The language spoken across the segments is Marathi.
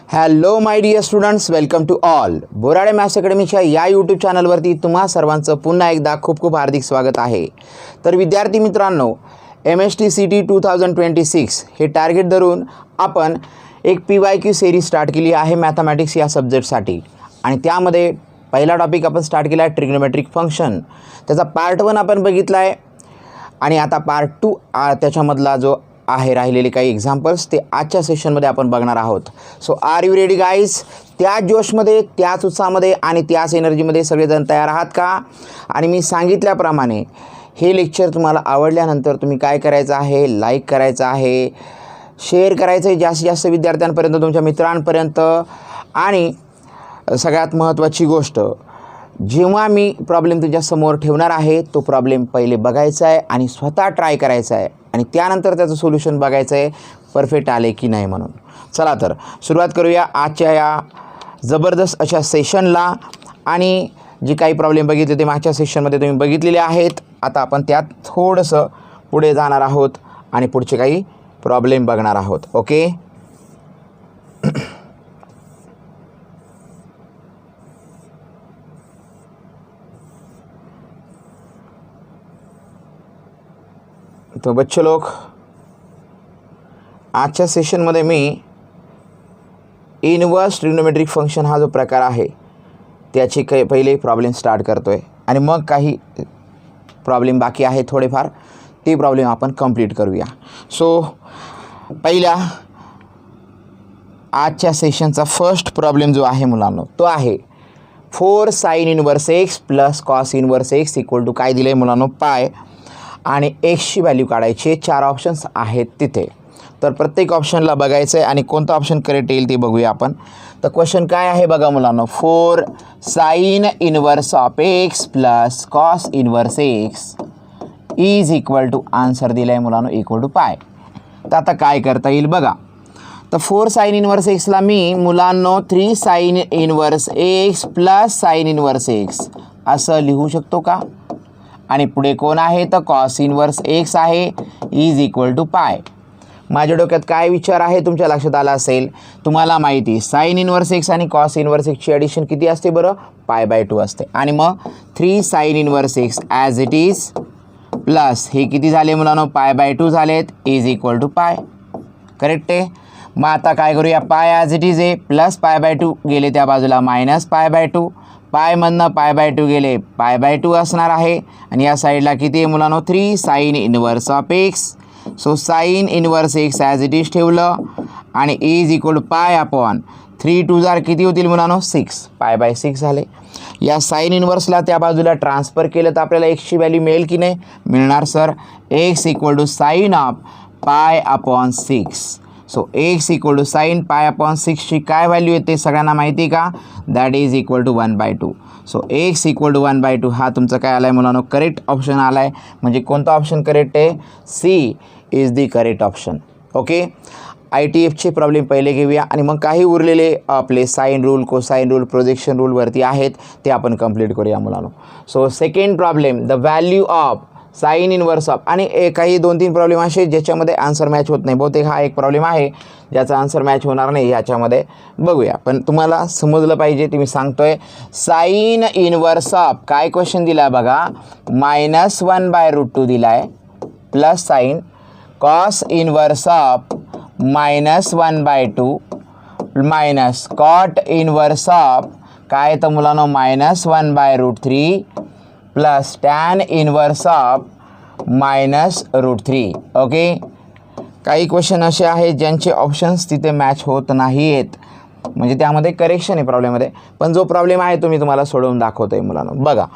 Hello my dear students, welcome to all. Borade maths अकॅडमीच्या या यूट्यूब चॅनलवरती तुम्हा सर्वांचं पुन्हा एकदा खूप खूप हार्दिक स्वागत आहे. तर विद्यार्थी मित्रांनो, MST-CT 2026 हे टार्गेट धरून आपण एक PYQ सिरीज स्टार्ट केली आहे मॅथमॅटिक्स या सब्जेक्टसाठी. आणि त्यामध्ये पहिला टॉपिक आपण स्टार्ट केला आहे ट्रिग्नोमेट्रिक फंक्शन. त्याचा पार्ट 1 आपण बघितला आहे आणि आता पार्ट 2 त्याच्यामधला जो आहे राहिलेले काही एक्झाम्पल्स ते आजच्या सेशनमध्ये आपण बघणार आहोत. So are you ready guys? त्याच जोशमध्ये, त्याच उत्साहामध्ये आणि त्याच एनर्जीमध्ये सगळेजण तयार आहात का? आणि मी सांगितल्याप्रमाणे हे लेक्चर तुम्हाला आवडल्यानंतर तुम्ही काय करायचं आहे, लाईक करायचं आहे, शेअर करायचं आहे जास्तीत जास्त विद्यार्थ्यांपर्यंत, तुमच्या मित्रांपर्यंत. आणि सगळ्यात महत्त्वाची गोष्ट, जेव्हा मी प्रॉब्लेम तुमच्यासमोर ठेवणार आहे तो प्रॉब्लेम पहिले बघायचा आहे आणि स्वतः ट्राय करायचा आहे आणि त्यानंतर त्याचं सोल्युशन बघायचं आहे परफेक्ट आले की नाही म्हणून. चला तर सुरुवात करूया आजच्या या जबरदस्त अशा सेशनला. आणि जे काही प्रॉब्लेम बघितले ते मागच्या सेशनमध्ये तुम्ही बघितलेले आहेत. आता आपण त्यात थोडंसं पुढे जाणार आहोत आणि पुढचे काही प्रॉब्लेम बघणार आहोत. ओके, तो बच्चे लोग, आजच्या सेशनमध्ये मी इनवर्स ट्रिग्नोमेट्रिक फंक्शन हा जो प्रकार आहे त्याचे काही पहिले प्रॉब्लेम स्टार्ट करतो आहे आणि मग काही प्रॉब्लेम बाकी आहे थोडेफार, ते प्रॉब्लेम आपण कंप्लीट करूया. सो पहिला आजच्या सेशनचा फर्स्ट प्रॉब्लेम जो आहे मुलांनो तो आहे 4 sin inverse x plus cos inverse x equal to काय दिलं आहे मुलांनो, पाय. आणि एक्सची व्हॅल्यू काढायची. 4 ऑप्शन्स आहेत तिथे, तर प्रत्येक ऑप्शनला बघायचं आहे आणि कोणतं ऑप्शन करेक्ट येईल ते बघूया आपण. तर क्वेश्चन काय आहे बघा मुलांनो, 4 sin inverse of x plus cos inverse x is equal to, answer दिला आहे मुलांनो इक्वल टू पाय. तर आता काय करता येईल बघा. तर 4 sin इनवर्स एक्सला मी मुलांनो 3 sin inverse x plus sine inverse x असं लिहू शकतो का? आणि पुढे कोण आहे तर कॉस इनवर्स एक्स आहे इज इक्वल टू पाय. माझ्या डोक्यात काय विचार आहे तुमच्या लक्षात आला असेल. तुम्हाला माहिती साइन इनवर्स एक्स आणि कॉस इनवर्स एक्सची ॲडिशन किती असते बरं, π/2 असते. आणि मग 3 sin inverse x as it is plus हे किती झाले मुलांनो, π/2 झालेत इज इक्वल टू पाय. करेक्ट आहे. मग आता काय करूया, पाय ॲज इट इज आहे, प्लस π/2 गेले त्या बाजूला मायनस π/2, पायमधनं π/2 गेले π/2 असणार आहे. आणि या साईडला किती आहे मुलांनो, 3 sin inverse of x. So sine inverse x as it is ठेवलं आणि is equal to pi upon 3 2 जार किती होतील मुलांनो, 6, π/6 झाले. या साइन इनवर्सला त्या बाजूला ट्रान्सफर केलं तर आपल्याला एक्सची व्हॅल्यू मिळेल की नाही, मिळणार sir. X equal to sine of pi upon 6. So x equal to sine pi upon 6ची काय व्हॅल्यू येते सगळ्यांना माहिती आहे का, that is equal to 1/2. So x equal to 1/2 हा तुमचा काय आला आहे मुलांनो, करेक्ट ऑप्शन आला आहे. म्हणजे कोणता ऑप्शन करेक्ट आहे, C is the correct option. Okay, ITFचे प्रॉब्लेम पहिले घेऊया आणि मग काही उरलेले आपले sine rule, cosine rule, projection रूलवरती आहेत ते आपण कंप्लीट करूया मुलांनो. So second problem, the value of sine inverse of, आणि काही 2-3 प्रॉब्लेम असे ज्याच्यामध्ये आन्सर मॅच होत नाही. बहुतेक हा एक प्रॉब्लेम आहे ज्याचा आन्सर मॅच होणार नाही, याच्यामध्ये बघूया. पण तुम्हाला समजलं पाहिजे ते मी सांगतोय. साइन इनवर्स ऑफ काय क्वेश्चन दिला आहे बघा, -1/√2 दिला आहे plus sine cos inverse of -1/2 minus cot inverse of काय तर मुलांनो -1/√3 plus tan inverse of -√3. Okay, काही क्वेश्चन असे आहेत ज्यांचे ऑप्शन्स तिथे मॅच होत नाही आहेत, म्हणजे त्यामध्ये करेक्शन आहे प्रॉब्लेममध्ये. पण जो प्रॉब्लेम आहे तो मी तुम्हाला सोडवून दाखवतो आहे मुलांनो. बघा,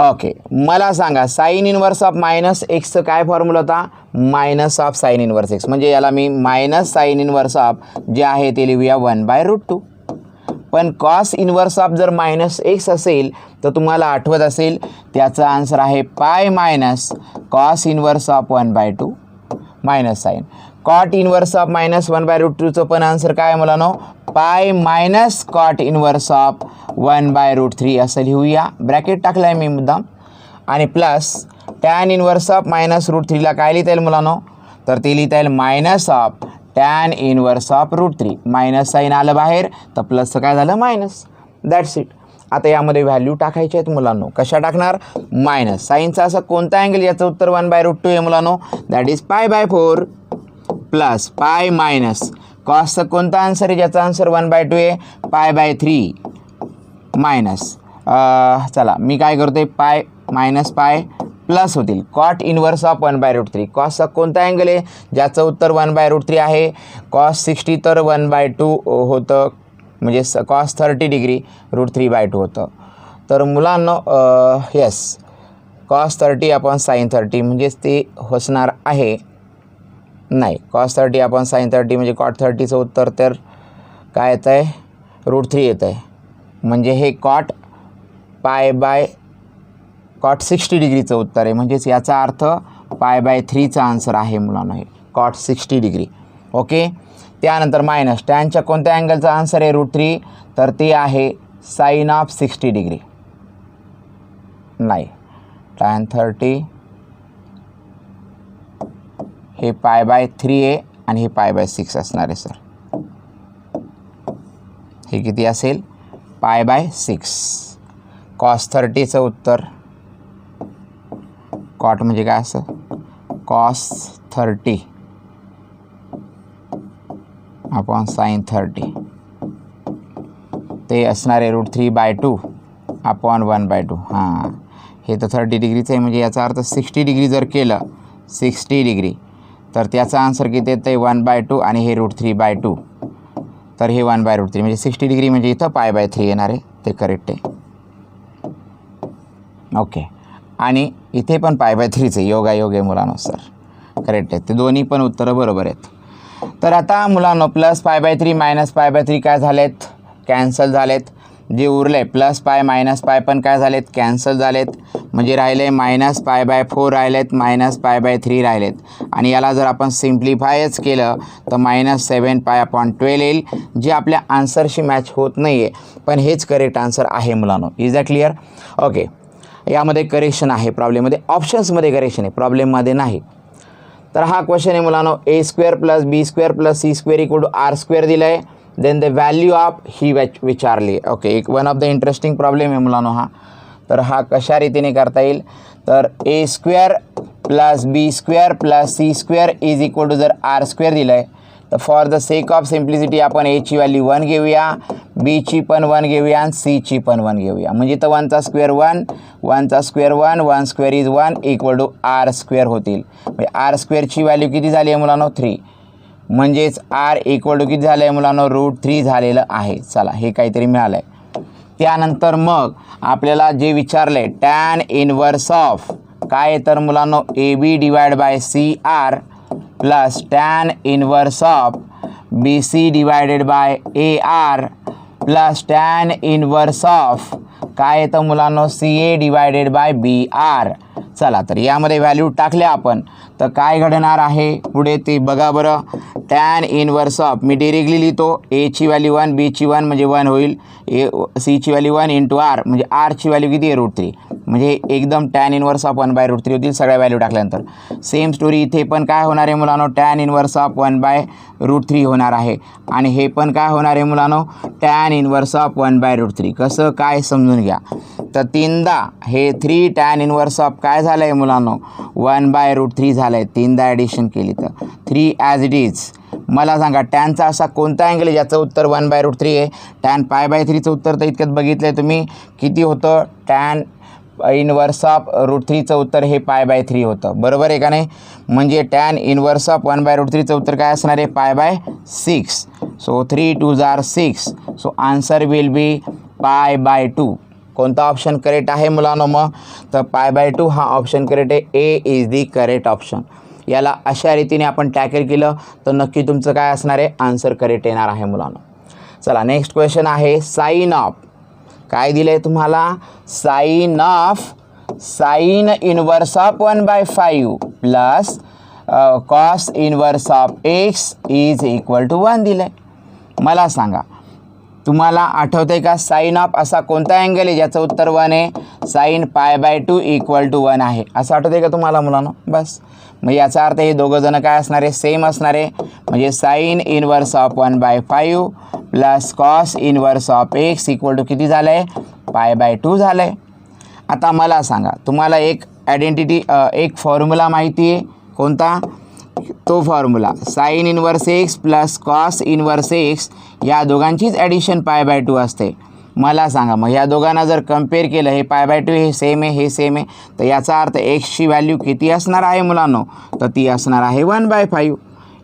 ओके, मला सांगा साइन इनवर्स ऑफ -x काय फॉर्म्युला होता, minus of sine inverse x. म्हणजे याला मी मायनस साइन इनवर्स ऑफ जे आहे ते लिहूया 1/√2. पण कॉस इनवर्स ऑफ जर -x असेल तर तुम्हाला आठवत असेल त्याचा आन्सर आहे pi minus cos inverse of 1/2 minus sine. Cot inverse of -1/√2चं पण आन्सर काय आहे मुलांनो, pi minus cot inverse of 1/√3 असं लिहूया. ब्रॅकेट टाकलं आहे मी मुद्दाम. आणि प्लस टॅन इनवर्स ऑफ -√3ला काय लिहिता येईल मुलांनो, तर ते लिहिता येईल minus of tan inverse of √3 minus sine आलं बाहेर तर प्लसचं काय झालं मायनस. That's it. आता यामध्ये व्हॅल्यू टाकायचे आहेत मुलांनो. कशा टाकणार? मायनस साईनचा असं कोणता अँगल याचं उत्तर 1/√2 आहे मुलांनो. That is π/4 plus pi minus कॉसचा कोणता आन्सर आहे ज्याचा आन्सर 1/2 आहे? π/3 मायनस चला मी काय करतोय पाय मायनस पाय प्लस होतील कॉट इनवर्स ऑफ 1/√3. कॉसचा कोणता अँगल आहे ज्याचं उत्तर 1/√3 आहे? कॉस 60 तर 1/2 होतं म्हणजे कॉस 30 डिग्री √3/2 होतं. तर मुलांनो येस कॉस 30 अपॉन साईन 30 म्हणजेच ते असणार आहे नाही कॉस 30 अपॉन साईन 30 म्हणजे कॉट 30चं उत्तर तर काय येतं आहे? √3 येतं आहे. म्हणजे हे कॉट कॉट 60 डिग्रीचं उत्तर आहे. म्हणजेच याचा अर्थ π/3चा आन्सर आहे मुलांना हे कॉट 60 डिग्री. ओके. त्यानंतर मायनस टॅनच्या कोणत्या अँगलचा आन्सर आहे √3 तर ते आहे साईन ऑफ 60 डिग्री. नाही टॅन 30 हे π/3 आहे आणि हे π/6 असणार आहे सर. हे किती असेल? π/6. कॉस 30चं उत्तर कॉट म्हणजे काय असं कॉस 30 अपॉन साईन 30 ते असणार आहे √3/2 अपॉन 1/2. हां हे तर 30 डिग्रीचं आहे म्हणजे याचा अर्थ 60 डिग्री जर केलं 60 डिग्री तर त्याचा आन्सर किती येतं आहे 1/2 आणि हे √3/2 तर हे 1/√3 म्हणजे 60 डिग्री म्हणजे इथं π/3 येणार आहे. ते करेक्ट आहे. ओके. आणि इथे पण π/3च आहे. योगायोग आहे मुलांनो सर करेक्ट आहे. ते दोन्ही पण उत्तरं बरोबर आहेत. तर आता मुलांनो प्लस π/3 मायनस π/3 काय झालेत? कॅन्सल झालेत. जे उरले प्लस पाय मायनस पाय पण काय झालेत? कॅन्सल झालेत. म्हणजे राहिले मायनस π/4 राहिलेत मायनस π/3 राहिलेत. आणि याला जर आपण सिम्प्लिफायच केलं तर -7π/12 येईल जे आपल्या आन्सरशी मॅच होत नाही आहे पण हेच करेक्ट आन्सर आहे मुलांनो. Is that clear? ओके. यामध्ये करेक्शन आहे प्रॉब्लेममध्ये. ऑप्शन्समध्ये करेक्शन आहे प्रॉब्लेममध्ये नाही. तर हा क्वेश्चन आहे मुलांनो a² + b² + c² = r² दिलं आहे. देन द व्हॅल्यू ऑफ ही विचारली. ओके. एक one of the interesting problem आहे मुलांनो हा. तर हा कशा रीतीने करता येईल तर a² + b² + c² = जर r² दिलं आहे तर for the sake of simplicity आपण a ची व्हॅल्यू 1 घेऊया b ची पण 1 घेऊया आणि c ची पण 1 घेऊया. म्हणजे तर 1चा स्क्वेअर 1 1चा स्क्वेअर 1 1² = 1 = r² होतील. म्हणजे r² ची व्हॅल्यू किती झाली आहे मुलांनो 3. म्हणजेच r = किती झालं आहे मुलांनो √3 झालेलं आहे. चला हे काहीतरी मिळालं आहे. त्यानंतर मग आपल्याला जे विचारलं आहे टॅन इनवर्स ऑफ काय तर मुलांनो AB/CR plus tan inverse of BC/AR plus tan inverse of काय येतं मुलांनो CA/BR. चला तर यामध्ये व्हॅल्यू टाकल्या आपण तर काय घडणार आहे पुढे ते बघा बरं. टॅन इनवर्स ऑफ मी डिरेक्टली लिहितो a ची व्हॅल्यू 1 b ची 1 म्हणजे 1 होईल c ची व्हॅल्यू 1 × r म्हणजे r ची व्हॅल्यू किती आहे √3 म्हणजे एकदम टॅन इनवर्स ऑफ 1/√3 होतील सगळ्या व्हॅल्यू टाकल्यानंतर. सेम स्टोरी इथे पण काय होणार आहे मुलांनो टॅन इनवर्स ऑफ 1/√3 होणार आहे आणि हे पण काय होणार आहे मुलांनो टॅन इनवर्स ऑफ 1/√3. कसं काय समजून घ्या. तर तीनदा हे 3 टॅन इनवर्स ऑफ काय झालं आहे मुलांनो 1/√3 झालं आहे. तीनदा ॲडिशन केली तर 3 ॲज इट इज. मला सांगा टॅनचा असा कोणता अँगल आहे ज्याचं उत्तर 1/√3 आहे. टॅन π/3चं उत्तर तर इतक्यात बघितलं आहे तुम्ही किती होतं टॅन इनवर्स ऑफ √3चं उत्तर हे π/3 होतं बरोबर आहे का नाही. म्हणजे टॅन इनवर्स ऑफ 1/√3चं उत्तर काय असणार आहे π/6. So 3 2s are 6. So answer will be π/2. कोणता ऑप्शन करेक्ट आहे मुलांनो मग तर π/2 हा ऑप्शन करेक्ट आहे. ए इज दी करेक्ट ऑप्शन. याला अशा रीतीने आपण टॅकल केलं तर नक्की तुमचं काय असणार आहे आन्सर करेक्ट येणार आहे मुलांनो. चला नेक्स्ट क्वेश्चन आहे साईन ऑफ काय दिलं आहे तुम्हाला sine inverse of 1/5 plus cos inverse of x = 1 दिलं आहे. मला सांगा तुम्हाला आठवतं आहे का साईन ऑफ असा कोणता अँगल आहे ज्याचं उत्तर 1 आहे. साईन π/2 = 1 आहे असं आठवतं आहे का तुम्हाला मुलांनो. बस मग याचा अर्थ हे दोघं जण काय असणार आहे, सेम असणार आहे. म्हणजे sine inverse of 1/5 plus cos inverse of x equal to किती झालं आहे, π/2 झालं आहे. आता मला सांगा, तुम्हाला एक एक फॉर्म्युला माहिती आहे, कोणता, तो formula sine inverse x plus cos inverse x या दोघांचीच ॲडिशन π/2 असते. मला सांगा, मग या दोघांना जर कम्पेअर केलं, हे π/2 हे सेम आहे, हे सेम आहे, तर याचा अर्थ एक्सची व्हॅल्यू किती असणार आहे मुलांनो, तर ती असणार आहे 1/5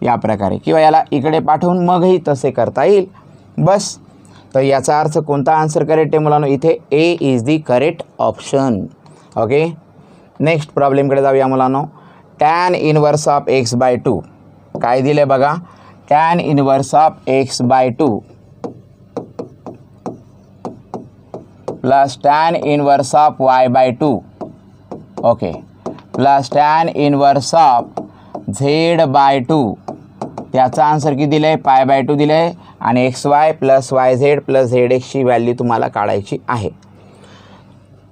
या प्रकारे. किंवा याला इकडे पाठवून मगही तसे करता येईल. बस, तर याचा अर्थ कोणता आन्सर करेक्ट आहे मुलांनो, इथे A is the correct option. Okay, next प्रॉब्लेमकडे जाऊया मुलांनो. टॅन इनवर्स ऑफ x/2 काय दिले बघा, tan inverse of x/2 plus tan inverse of y/2 okay plus tan inverse of z/2. त्याचा आन्सर किती दिलं आहे, π/2 दिलं आहे. आणि xy प्लस yz प्लस zxची व्हॅल्यू तुम्हाला काढायची आहे.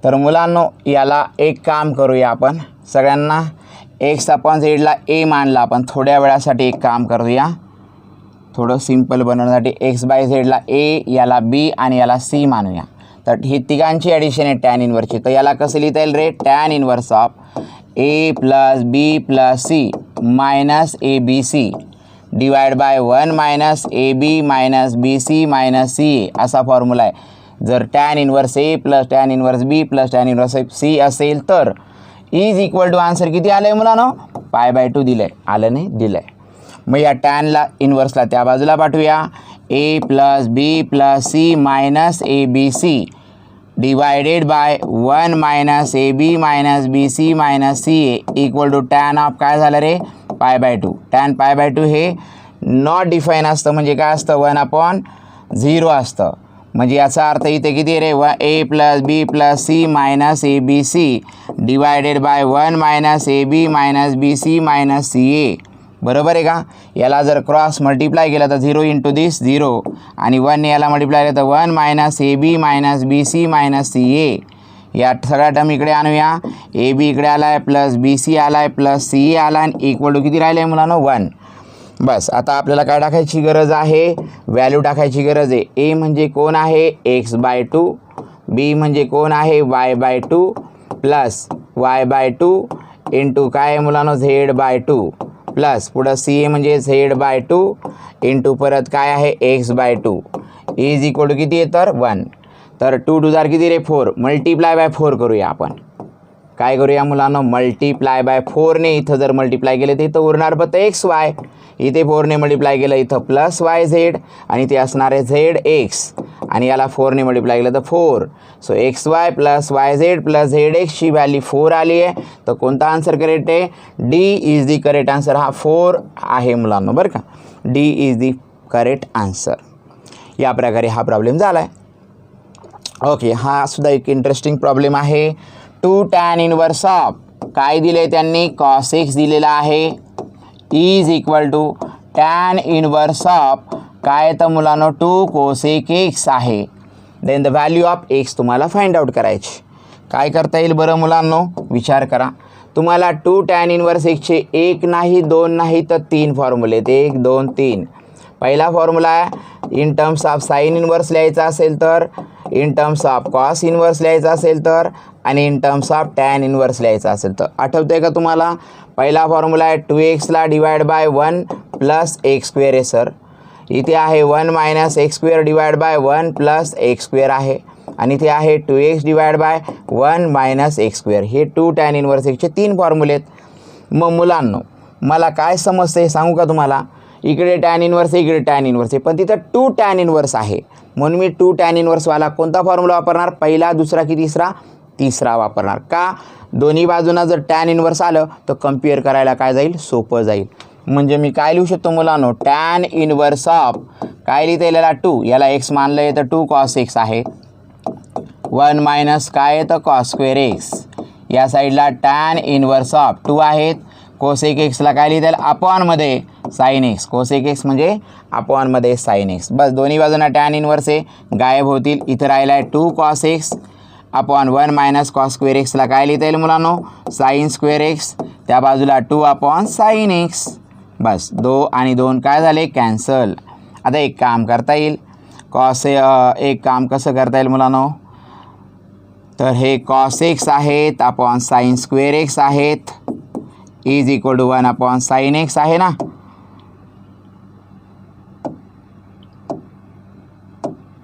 तर मुलांनो, याला एक काम करूया आपण, सगळ्यांना x/zला a मानला आपण. थोड्या वेळासाठी एक काम करूया, थोडं सिंपल बनवण्यासाठी x/zला a, याला b आणि याला c मानूया. तर ही तिघांची ॲडिशन आहे टॅन इनवर्सची. तर याला कसं लिहिता येईल रे, tan inverse of a plus b plus c minus abc divide by 1 minus ab minus bc minus ca असा फॉर्म्युला आहे. जर tan inverse a plus tan inverse b plus tan inverse c असेल तर इज इक्वल टू आन्सर किती आलं आहे मुलांनो, π/2 दिलं आहे. आलं नाही, दिलं आहे. मग या टॅनला इनवर्सला त्या बाजूला पाठवूया. a plus b plus c minus abc divided by 1 minus ab minus bc minus ca equal to tan of काय झालं रे, π/2. टॅन π/2 हे नॉट डिफाईन असतं, म्हणजे काय असतं, 1/0 असतं. म्हणजे याचा अर्थ इथे किती रे, a plus b plus c minus abc divided by 1 minus ab minus bc minus ca. बरोबर आहे का. याला जर क्रॉस मल्टिप्लाय केलं तर 0 इंटू दिस 0 आणि 1 याला मल्टिप्लाय केलं तर 1 minus ab minus bc minus ca. या सगळ्या टर्म इकडे आणूया. ab इकडे आला आहे प्लस bc आला आहे प्लस ca आला आणि इक्वल टू किती राहिले आहे मुलांनो, 1. बस, आता आपल्याला काय टाकायची गरज आहे, व्हॅल्यू टाकायची गरज आहे. a म्हणजे कोण आहे, x/2, b म्हणजे कोण आहे, y/2 प्लस y/2 इंटू काय आहे मुलांनो, z/2 प्लस पुढं ca म्हणजे z/2 इंटू परत काय आहे, x/2 इज इक्वल टू किती आहे तर 1. तर 2 2 जार किती रे, 4. मल्टिप्लाय बाय 4 करूया आपण. काय करूया मुलांनो, मल्टिप्लाय बाय 4ने इथं जर मल्टिप्लाय केले तर इथं उरणार फक्त xy. इथे 4ने मल्टिप्लाय केलं इथं प्लस yz आणि ते असणार आहे zx आणि याला 4ने मल्टिप्लाय केलं तर 4. So xy plus yz plus zxची व्हॅल्यू 4 आली आहे. तर कोणता आन्सर करेक्ट आहे, D is the correct answer. हा 4 आहे मुलांनो, बरं का. D is the correct answer. या प्रकारे हा प्रॉब्लेम झाला आहे. ओके, हा सुद्धा एक इंटरेस्टिंग प्रॉब्लेम आहे. 2 टॅन इनवर्स ऑफ काय दिले त्यांनी, कॉस एक्स दिलेला आहे is equal to tan inverse of काय तर मुलांनो 2 कोसेक एक्स आहे. Then the value of x तुम्हाला फाइंड आउट करायची. काय करता येईल बरं मुलांनो, विचार करा. तुम्हाला 2 टॅन इनवर्स एक्सचे 1 नाही 2 नाही तर 3 फॉर्म्युले आहेत, 1 2 3. पहिला फॉर्म्युला आहे in terms of sine inverse लिहायचा असेल तर, in terms of cos inverse लिहायचा असेल तर आणि in terms of tan inverse लिहायचा असेल तर. आठवतंय का तुम्हाला, पहिला फॉर्म्युला आहे 2xला डिवाइड बाय 1 प्लस x² आहे सर. इथे आहे 1 minus x² divide by 1 plus x² आहे आणि इथे आहे 2x divide by 1 minus x². हे 2 टॅन इनवर्स एक्सचे 3 फॉर्म्युले आहेत. मग मुलांनो, मला काय समजतं हे सांगू का तुम्हाला. इकडे टॅन इनवर्स आहे, इकडे टॅन इनवर्स आहे, पण तिथं 2 टॅन इनवर्स आहे. म्हणून मी 2 टॅन इनवर्सवाला कोणता फॉर्म्युला वापरणार, पहिला दुसरा की तिसरा, तिसरा वापरणार. का, दोन्ही बाजूंना जर टॅन इनवर्स आलं तर कम्पेअर करायला काय जाईल, सोपं जाईल. म्हणजे मी काय लिहू शकतो मुलांनो, टॅन इनवर्स ऑफ काय लिहिता येईल, 2 याला x मानलं आहे तर 2 cos x आहे. 1 मायनस काय आहे तर cos² x. या साईडला टॅन इनवर्स ऑफ 2 आहेत. कोसेक एक्सला काय लिहिता येईल, अपॉनमध्ये साईन एक्स. कोसेक एक्स म्हणजे अपॉनमध्ये साईन एक्स. बस, दोन्ही बाजूंना टॅन इनवर्स आहे, गायब होतील. इथं राहिला आहे 2 cos x upon 1 minus cos square एक्सला काय लिहिता येईल मुलांनो, साईन स्क्वेअर एक्स, त्या बाजूला 2 अपॉन साईन एक्स. बस 2 आणि 2 काय झाले, कॅन्सल. आता एक काम करता येईल, एक काम कसं करता येईल मुलांनो, तर हे कॉस एक्स आहेत अपॉन साईन स्क्वेअर एक्स आहेत is equal to 1 upon sine x आहे ना.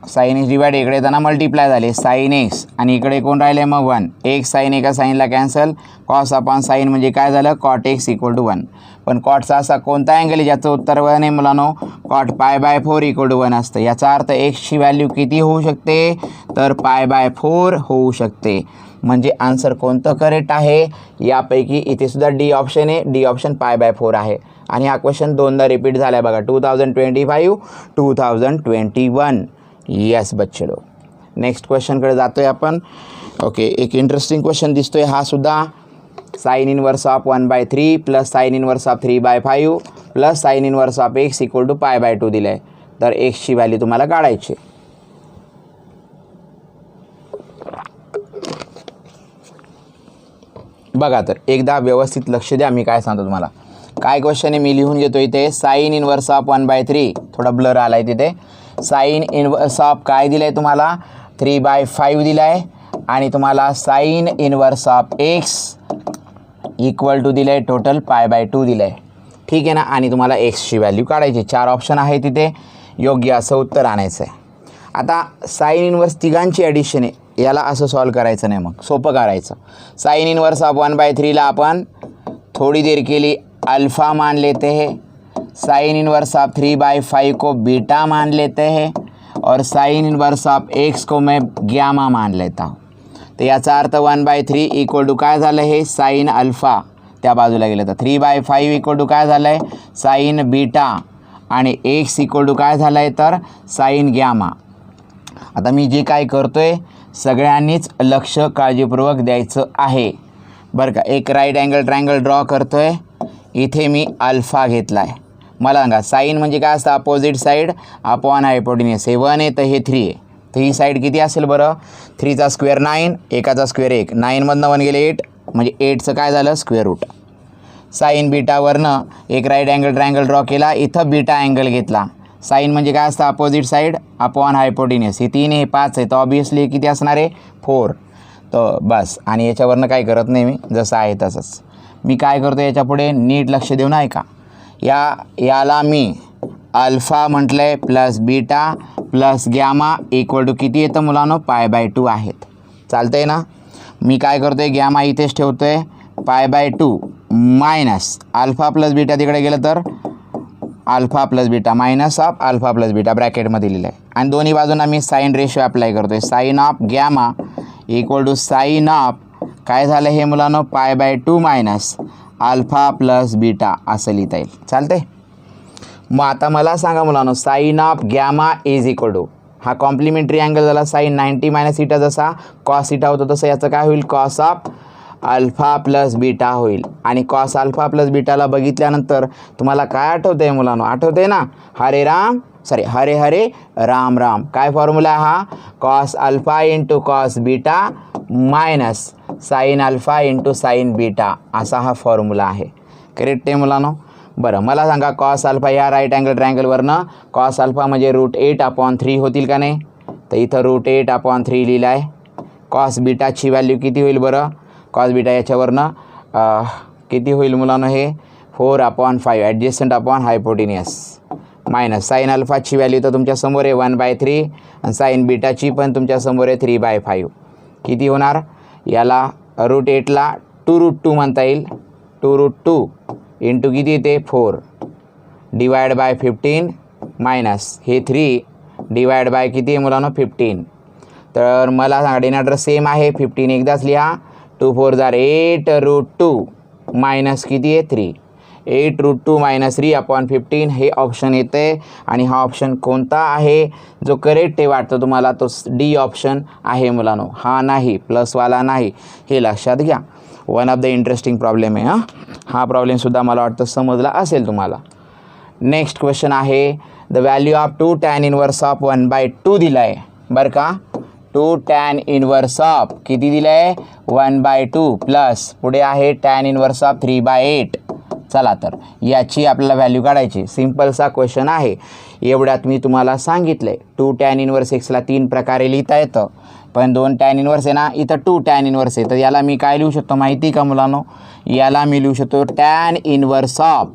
साईन एक्स डिवाइड इकडे येताना मल्टिप्लाय झाले साईन एक्स आणि इकडे कोण राहिले मग 1. एक साईन एका साईनला कॅन्सल, कॉस अपॉन साईन म्हणजे काय झालं, कॉट एक्स इक्वल टू 1. पण कॉटचा असा कोणता अँगल आहे ज्याचं उत्तर 1 आहे मुलांनो, कॉट π/4 इक्वल टू 1 असतं. याचा अर्थ एक्सची व्हॅल्यू किती होऊ शकते, तर π/4 होऊ शकते. म्हणजे आन्सर कोणतं करेक्ट आहे, यापैकी इथे सुद्धा डी ऑप्शन आहे, डी ऑप्शन π/4 आहे. आणि हा क्वेश्चन दोनदा रिपीट झाला आहे बघा, 2025 2021. येस बच्चे लोग, नेक्स्ट क्वेश्चनकडे जातो आहे आपण. ओके, एक इंटरेस्टिंग क्वेश्चन दिसतोय हा सुद्धा. Sine inverse of 1/3 plus sine inverse of 3/5 plus sine inverse of x equal to π/2 दिलं आहे. तर एक्सची व्हॅल्यू तुम्हाला काढायची. बघा तर एकदा व्यवस्थित लक्ष द्या, मी काय सांगतो तुम्हाला. काय क्वेश्चन आहे मी लिहून घेतो इथे. साइन इनवर्स ऑफ 1/3, थोडा ब्लर आला आहे तिथे. साइन इनवर्स ऑफ काय दिलं आहे तुम्हाला, 3/5 दिला आहे. आणि तुम्हाला sine inverse of x equal to दिलं आहे टोटल π/2 दिलं आहे. ठीक आहे ना. आणि तुम्हाला एक्सची व्हॅल्यू काढायची. 4 ऑप्शन आहे तिथे, योग्य असं उत्तर आणायचं आहे. आता साइन इनवर्स तिघांची ॲडिशन आहे, याला असं सॉल्व करायचं नाही, मग सोपं करायचं. साइन इनवर्स ऑफ 1/3ला आपण थोड़ी देर के लिए अल्फ़ा मान लेते हैं, साइन इनवर्स ऑफ 3/5 को बीटा मान लेते हैं और साइन इनवर्स ऑफ एक्स को मैं गॅमा मान लेता हूँ. तर याचा अर्थ 1/3 इक्वल टू काय झालं, हे साइन अल्फा त्या बाजूला गेलं तर 3/5 इक्वल टू काय झालं आहे, साइन बीटा आणि एक्स इक्वल टू काय झालं आहे तर साइन गॅमा. आता मी जे काय करतो आहे सगळ्यांनीच लक्ष काळजीपूर्वक द्यायचं आहे बरं का. एक राईट अँगल ट्रायंगल ड्रॉ करतो आहे. इथे मी अल्फा घेतला आहे. मला सांगा साईन म्हणजे काय असतं, अपोजिट साईड अपॉन हायपोटेन्यूस. हे 1 आहे तर हे 3 आहे, तर ही साईड किती असेल बरं, 3चा स्क्वेअर 9, एकाचा स्क्वेअर 1, 9मधनं 1 गेले 8, म्हणजे 8चं काय झालं स्क्वेअर रूट. साईन बीटावरनं एक राईट अँगल ट्रायंगल ड्रॉ केला, इथं बीटा अँगल घेतला. साईन म्हणजे काय असतं, अपोजिट साईड अपॉन हायपोटेन्यूस. हे 3 आहे, 5 आहे, तर ऑब्वियसली किती असणार आहे 4. तर बस. आणि याच्यावरनं काय करत नाही मी, जसं आहे तसंच मी काय करतो. याच्यापुढे नीट लक्ष देऊन ऐका. याला मी अल्फा म्हटलं आहे plus beta plus gamma equal to किती येतं मुलांनो, π/2 आहेत. चालतं आहे ना. मी काय करतो आहे, गॅमा इथेच ठेवतो आहे, π/2 मायनस अल्फा प्लस बीटा तिकडे गेलं तर alpha plus beta minus of alpha plus beta ब्रॅकेटमध्ये लिहिलं आहे. आणि दोन्ही बाजूंना मी साईन रेशो अप्लाय करतो आहे. Sine of gamma equal to sine of काय झालं हे मुलांनो, π/2 मायनस अल्फा प्लस बीटा असं लिहिता येईल. चालते. मग आता मला सांगा मुलांनो, sine of gamma is equal to, हा कॉम्प्लिमेंटरी अँगल झाला साईन 90 मायनस सीटा, जसा कॉस सीटा होतो तसं याचं काय होईल, cos of alpha plus beta होईल. आणि कॉस अल्फा प्लस बीटाला बघितल्यानंतर तुम्हाला काय आठवतं आहे मुलांनो, आठवतं आहे ना, हरे हरे राम राम. काय फॉर्म्युला हा, cos alpha into cos beta minus sine alpha into sine beta असा हा फॉर्म्युला आहे. करेक्ट आहे मुलांनो. बरं मला सांगा, कॉस अल्फा या राईट अँगल ट्रायंगलवरनं कॉस अल्फा म्हणजे √8/3 होतील का नाही, तर इथं √8/3 लिहिलं आहे. कॉस बीटाची व्हॅल्यू किती होईल बरं, कॉस बीटा याच्यावरनं किती होईल मुलांनो, हे 4/5 adjacent upon hypotenuse minus sine अल्फाची व्हॅल्यू तर तुमच्यासमोर आहे 1/3 आणि साईन बीटाची पण तुमच्यासमोर आहे 3/5. किती होणार, याला √8ला 2√2 म्हणता येईल. 2√2 इंटू किती येते 4 डिवाइड बाय 15 मायनस हे 3 डिवाइड बाय किती आहे मुलांनो 15. तर मला सांगा डिनॉमिनेटर सेम आहे, 15 एकदाच लिहा. 2 4 जार 8√2 मायनस किती आहे 3, 8√2 मायनस 3/15 हे ऑप्शन येते. आणि हा ऑप्शन कोणता आहे जो करेक्ट आहे वाटतं तुम्हाला, तो डी ऑप्शन आहे मुलांनो, हा नाही प्लसवाला नाही, हे लक्षात घ्या. One of the interesting problem आहे. हा प्रॉब्लेमसुद्धा मला वाटतं समजला असेल तुम्हाला. नेक्स्ट क्वेश्चन आहे, the value of 2 tan inverse of 1/2 दिला आहे बरं का. टू टॅन इनवर्स ऑफ किती दिलं आहे 1/2 प्लस पुढे आहे टॅन इनवर्स ऑफ 3/8. चला तर याची आपल्याला व्हॅल्यू काढायची. सिम्पलसा क्वेश्चन आहे. एवढ्यात मी तुम्हाला सांगितलं आहे टू टॅन इनवर्स एक्सला 3 प्रकारे लिहिता येतं, पण 2 टॅन इनवर्स आहे ना, इथं 2 टॅन इनवर्स आहे. तर याला मी काय लिहू शकतो माहिती का मुलांनो? याला मी लिहू शकतो टॅन इनवर्स ऑफ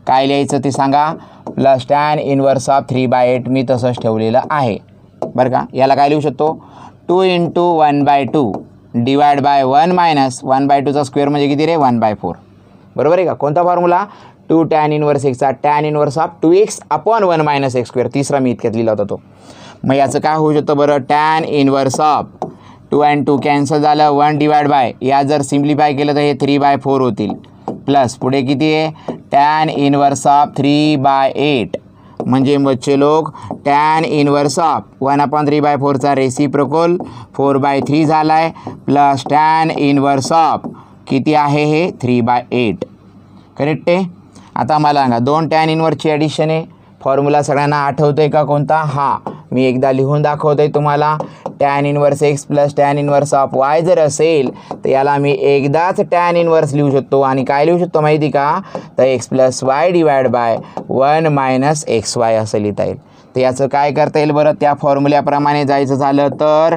काय लिहायचं ते सांगा, प्लस टॅन इनवर्स ऑफ 3/8 मी तसंच ठेवलेलं आहे बरं का. याला काय लिहू शकतो 2 × 1/2 डिवाइड बाय 1 - 1/2चा स्क्वेअर म्हणजे किती रे 1/4. बरोबर आहे का. कोणता फॉर्म्युला 2 टॅन इनवर्स एक्सचा tan inverse of 2x upon 1 - x². तिसरा मी इतक्यात लिहिला होता तो. मग याचं काय होऊ शकतं बरं, टॅन इनवर्स ऑफ 2 आणि 2 कॅन्सल झालं 1 डिवाइड बाय या जर सिम्प्लिफाय केलं तर हे 3/4 होतील प्लस पुढे किती आहे टॅन इनवर्स ऑफ 3/8 म्हणजे बच्चे लोक टॅन इनवर्स ऑफ 1/3/4चा रेसिप्रोकल 4/3 झाला आहे प्लस टॅन इनवर्स ऑफ किती आहे हे 3/8. करेक्ट आहे. आता मला सांगा 2 टॅन इनवर्सची ॲडिशन आहे. फॉर्म्युला सगळ्यांना आठवतो आहे का कोणता? हां मी एकदा लिहून दाखवतो आहे तुम्हाला. Tan inverse x plus tan inverse of y जर असेल तर याला मी एकदाच टॅन इनवर्स लिहू शकतो आणि काय लिहू शकतो माहिती का, तर x plus y divide by 1 - xy असं लिहिता येईल. तर याचं काय करता येईल बरं, त्या फॉर्म्युल्याप्रमाणे जायचं झालं तर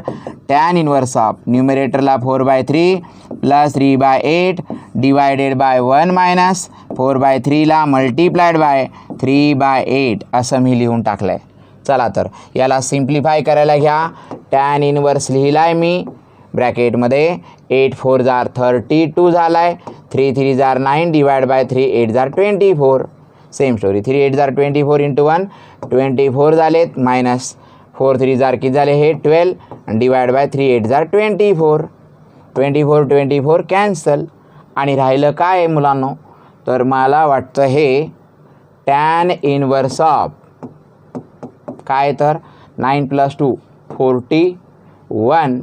टॅन इनवर्स ऑफ न्यूमरेटरला 4/3 प्लस 3/8 डिवायडेड बाय 1 - 4/3ला मल्टिप्लाइड बाय 3/8 असं मी लिहून टाकलं आहे. चला तर याला सिम्प्लिफाय करायला घ्या. टॅन इनवर्स लिहिला आहे मी ब्रॅकेटमध्ये 8 4 जार 32 झाला आहे 3 3 जार 9 divide by 3 8 jar 24. Same story 3 8 जार 24 × 1 24 झालेत मायनस 4 3 जार किती झाले हे 12 डिवाइड बाय 3 8 जार 24 24 24 कॅन्सल आणि राहिलं काय आहे मुलांनो, तर मला वाटतं हे टॅन इनवर्स ऑफ काय तर 9 + 2 41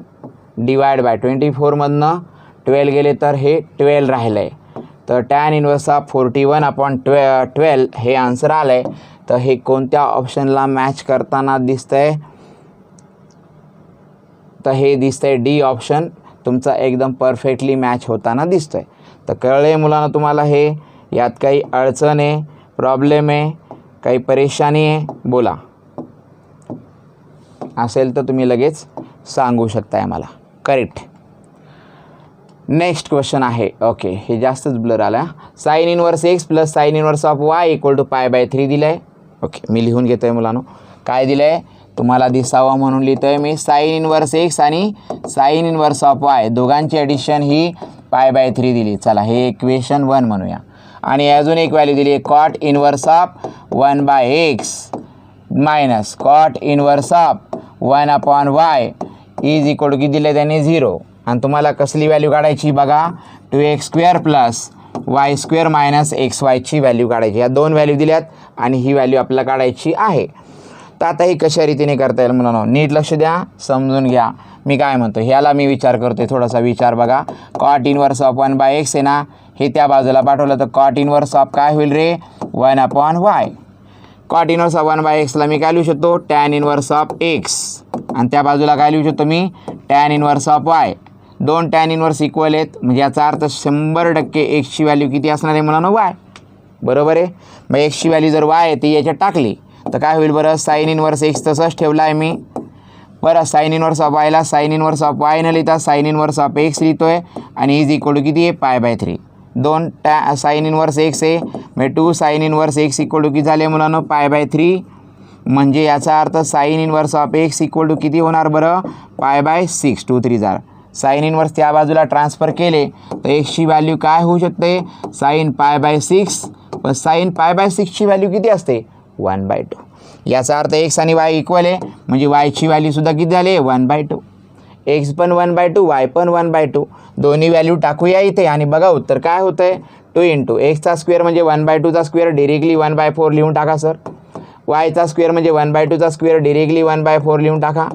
डिवाइड बाय 24मधनं 12 गेले तर हे 12 राहिलं आहे. तर टॅन इनवर्स ऑफ 41/12 हे आन्सर आलं आहे. तर हे कोणत्या ऑप्शनला मॅच करताना दिसतं आहे, तर हे दिसतं आहे डी ऑप्शन तुमचा एकदम परफेक्टली मॅच होताना दिसतं आहे. तर कळलं आहे मुलांना तुम्हाला हे, यात काही अडचण आहे, प्रॉब्लेम आहे, काही परेशानी आहे बोला, असेल तर तुम्ही लगेच सांगू शकताय मला. करेक्ट. नेक्स्ट क्वेश्चन आहे. ओके हे जास्तच ब्लर आला. Sign inverse x plus sine inverse of Y = π/3 दिलं आहे. ओके मी लिहून घेतो आहे मुलांनो. काय दिलं आहे तुम्हाला दिसावं म्हणून लिहितो आहे मी. साइन इनवर्स एक्स आणि साइन इनवर्स ऑफ वाय दोघांची ॲडिशन ही π/3 दिली. चला हे इक्वेशन 1 म्हणूया. आणि अजून एक व्हॅल्यू दिली आहे cot inverse of 1/x minus cot inverse of 1/y = किती दिलं आहे त्याने 0. आणि तुम्हाला कसली व्हॅल्यू काढायची बघा 2x² + y² - xyची व्हॅल्यू काढायची. या 2 व्हॅल्यू दिल्यात आणि ही व्हॅल्यू आपल्याला काढायची आहे. तर आता ही कशा रीतीने करता येईल मुलांनो, नीट लक्ष द्या, समजून घ्या मी काय म्हणतो. ह्याला मी विचार करतो आहे, थोडासा विचार बघा. कॉट इनवर्स ऑफ 1/x आहे ना, हे त्या बाजूला पाठवलं तर कॉट इनवर्स ऑफ काय होईल रे 1/y. कॉट इनवर्स ऑफ 1/xला मी काय लिहू शकतो टॅन इनवर्स ऑफ x आणि त्या बाजूला काय लिहू शकतो मी tan inverse of y. 2 tan inverse equal आहेत म्हणजे याचा अर्थ 100% एक्सची व्हॅल्यू किती असणार आहे मुलांनो y. बरोबर आहे. मग एक्सची व्हॅल्यू जर y आहे ती याच्यात टाकली तर काय होईल बरं, साइन इनवर्स एक्स तसंच ठेवला आहे मी बरं. साइन इनवर्स ऑफ वायला साइन इनवर्स ऑफ वाय न लिहिता साइन इनवर्स ऑफ एक्स लिहितो आहे आणि = किती आहे π/3. 2 साइन इनवर्स एक्स आहे म्हणजे 2 साइन इनवर्स एक्स = किती झाले मुलांनो π/3. म्हणजे याचा अर्थ साइन इनवर्स ऑफ एक्स = किती होणार बरं π/6. 2 3 जार साइन इनवर्स त्या बाजूला ट्रान्सफर केले तर एक्सची व्हॅल्यू काय होऊ शकते साइन π/6. पण साइन π/6ची व्हॅल्यू किती असते 1/2. याचा अर्थ एक्स आणि वाय इक्वल आहे म्हणजे वायची व्हॅल्यूसुद्धा किती झाली 1/2. एक्स पण 1/2 वाय पण 1/2. दोन्ही व्हॅल्यू टाकूया इथे आणि बघा उत्तर काय होतं आहे 2 × एक्सचा स्क्वेअर म्हणजे 1/2चा स्क्वेअर डिरेक्टली 1/4 लिहून टाका सर. वायचा स्क्वेअर म्हणजे 1/2चा स्क्वेअर डिरेक्टली 1/4 लिहून टाका.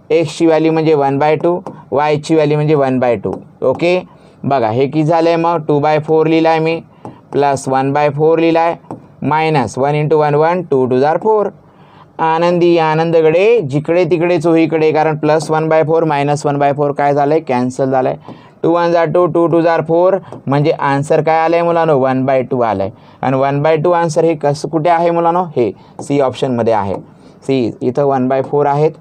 एक्सची व्हॅल्यू म्हणजे 1/2 वायची व्हॅल्यू म्हणजे 1/2. ओके बघा हे किती झालं आहे मग 2/4 लिहिला आहे मी प्लस 1/4 लिहिला आहे मायनस 1 × 1 1 2 2 जार 4 आनंदी आनंदगडे, जिकडे तिकडे चोहीकडे, कारण +1/4 -1/4 काय झालं आहे, कॅन्सल झालं आहे. 2 1 जा 2, 2 2 जा 4, म्हणजे आन्सर काय आलं आहे मुलांनो, 1/2 आलं आहे. आणि 1/2 आन्सर हे कसं कुठे आहे मुलांनो, हे सी ऑप्शनमध्ये आहे. सी इथं 1/4 आहेत.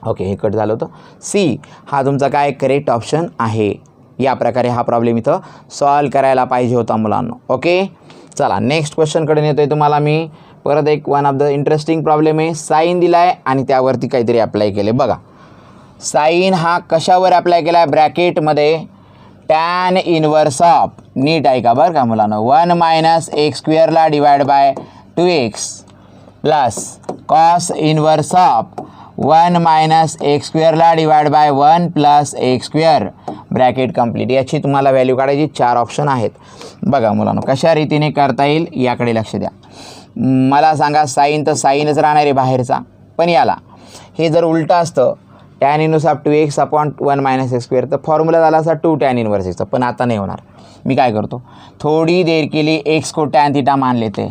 ओके, हे कट झालं होतं. सी हा तुमचा काय करेक्ट ऑप्शन आहे. या प्रकारे हा प्रॉब्लेम इथं सॉल्व करायला पाहिजे होता मुलांनो. ओके, चला नेक्स्ट क्वेश्चनकडे नेतो आहे तुम्हाला मी. परत एक one of the interesting problem आहे. साईन दिला आहे आणि त्यावरती काहीतरी अप्लाय केले. बघा, साईन हा कशावर अप्लाय केला आहे, ब्रॅकेटमध्ये टॅन इनवर्स ऑफ, नीट आहे का बरं का मुलांनो, 1 - x² ला divide bye 2x plus cos inverse of 1 - x² ला divide by 1 + x², bracket complete. याची तुम्हाला व्हॅल्यू काढायची. 4 ऑप्शन आहेत. बघा मुलांनो, कशा रीतीने करता येईल याकडे लक्ष द्या. मला सांगा, साईन तर साईनच राहणार आहे बाहेरचा, पण याला हे जर उलटं असतं tan inverse of 2x upon 1 - x², तर फॉर्म्युला झाला असा 2 टॅन इनवर्स x, पण आता नाही होणार. मी काय करतो, थोडी देर के लिए x को टॅन थीटा मान लेते.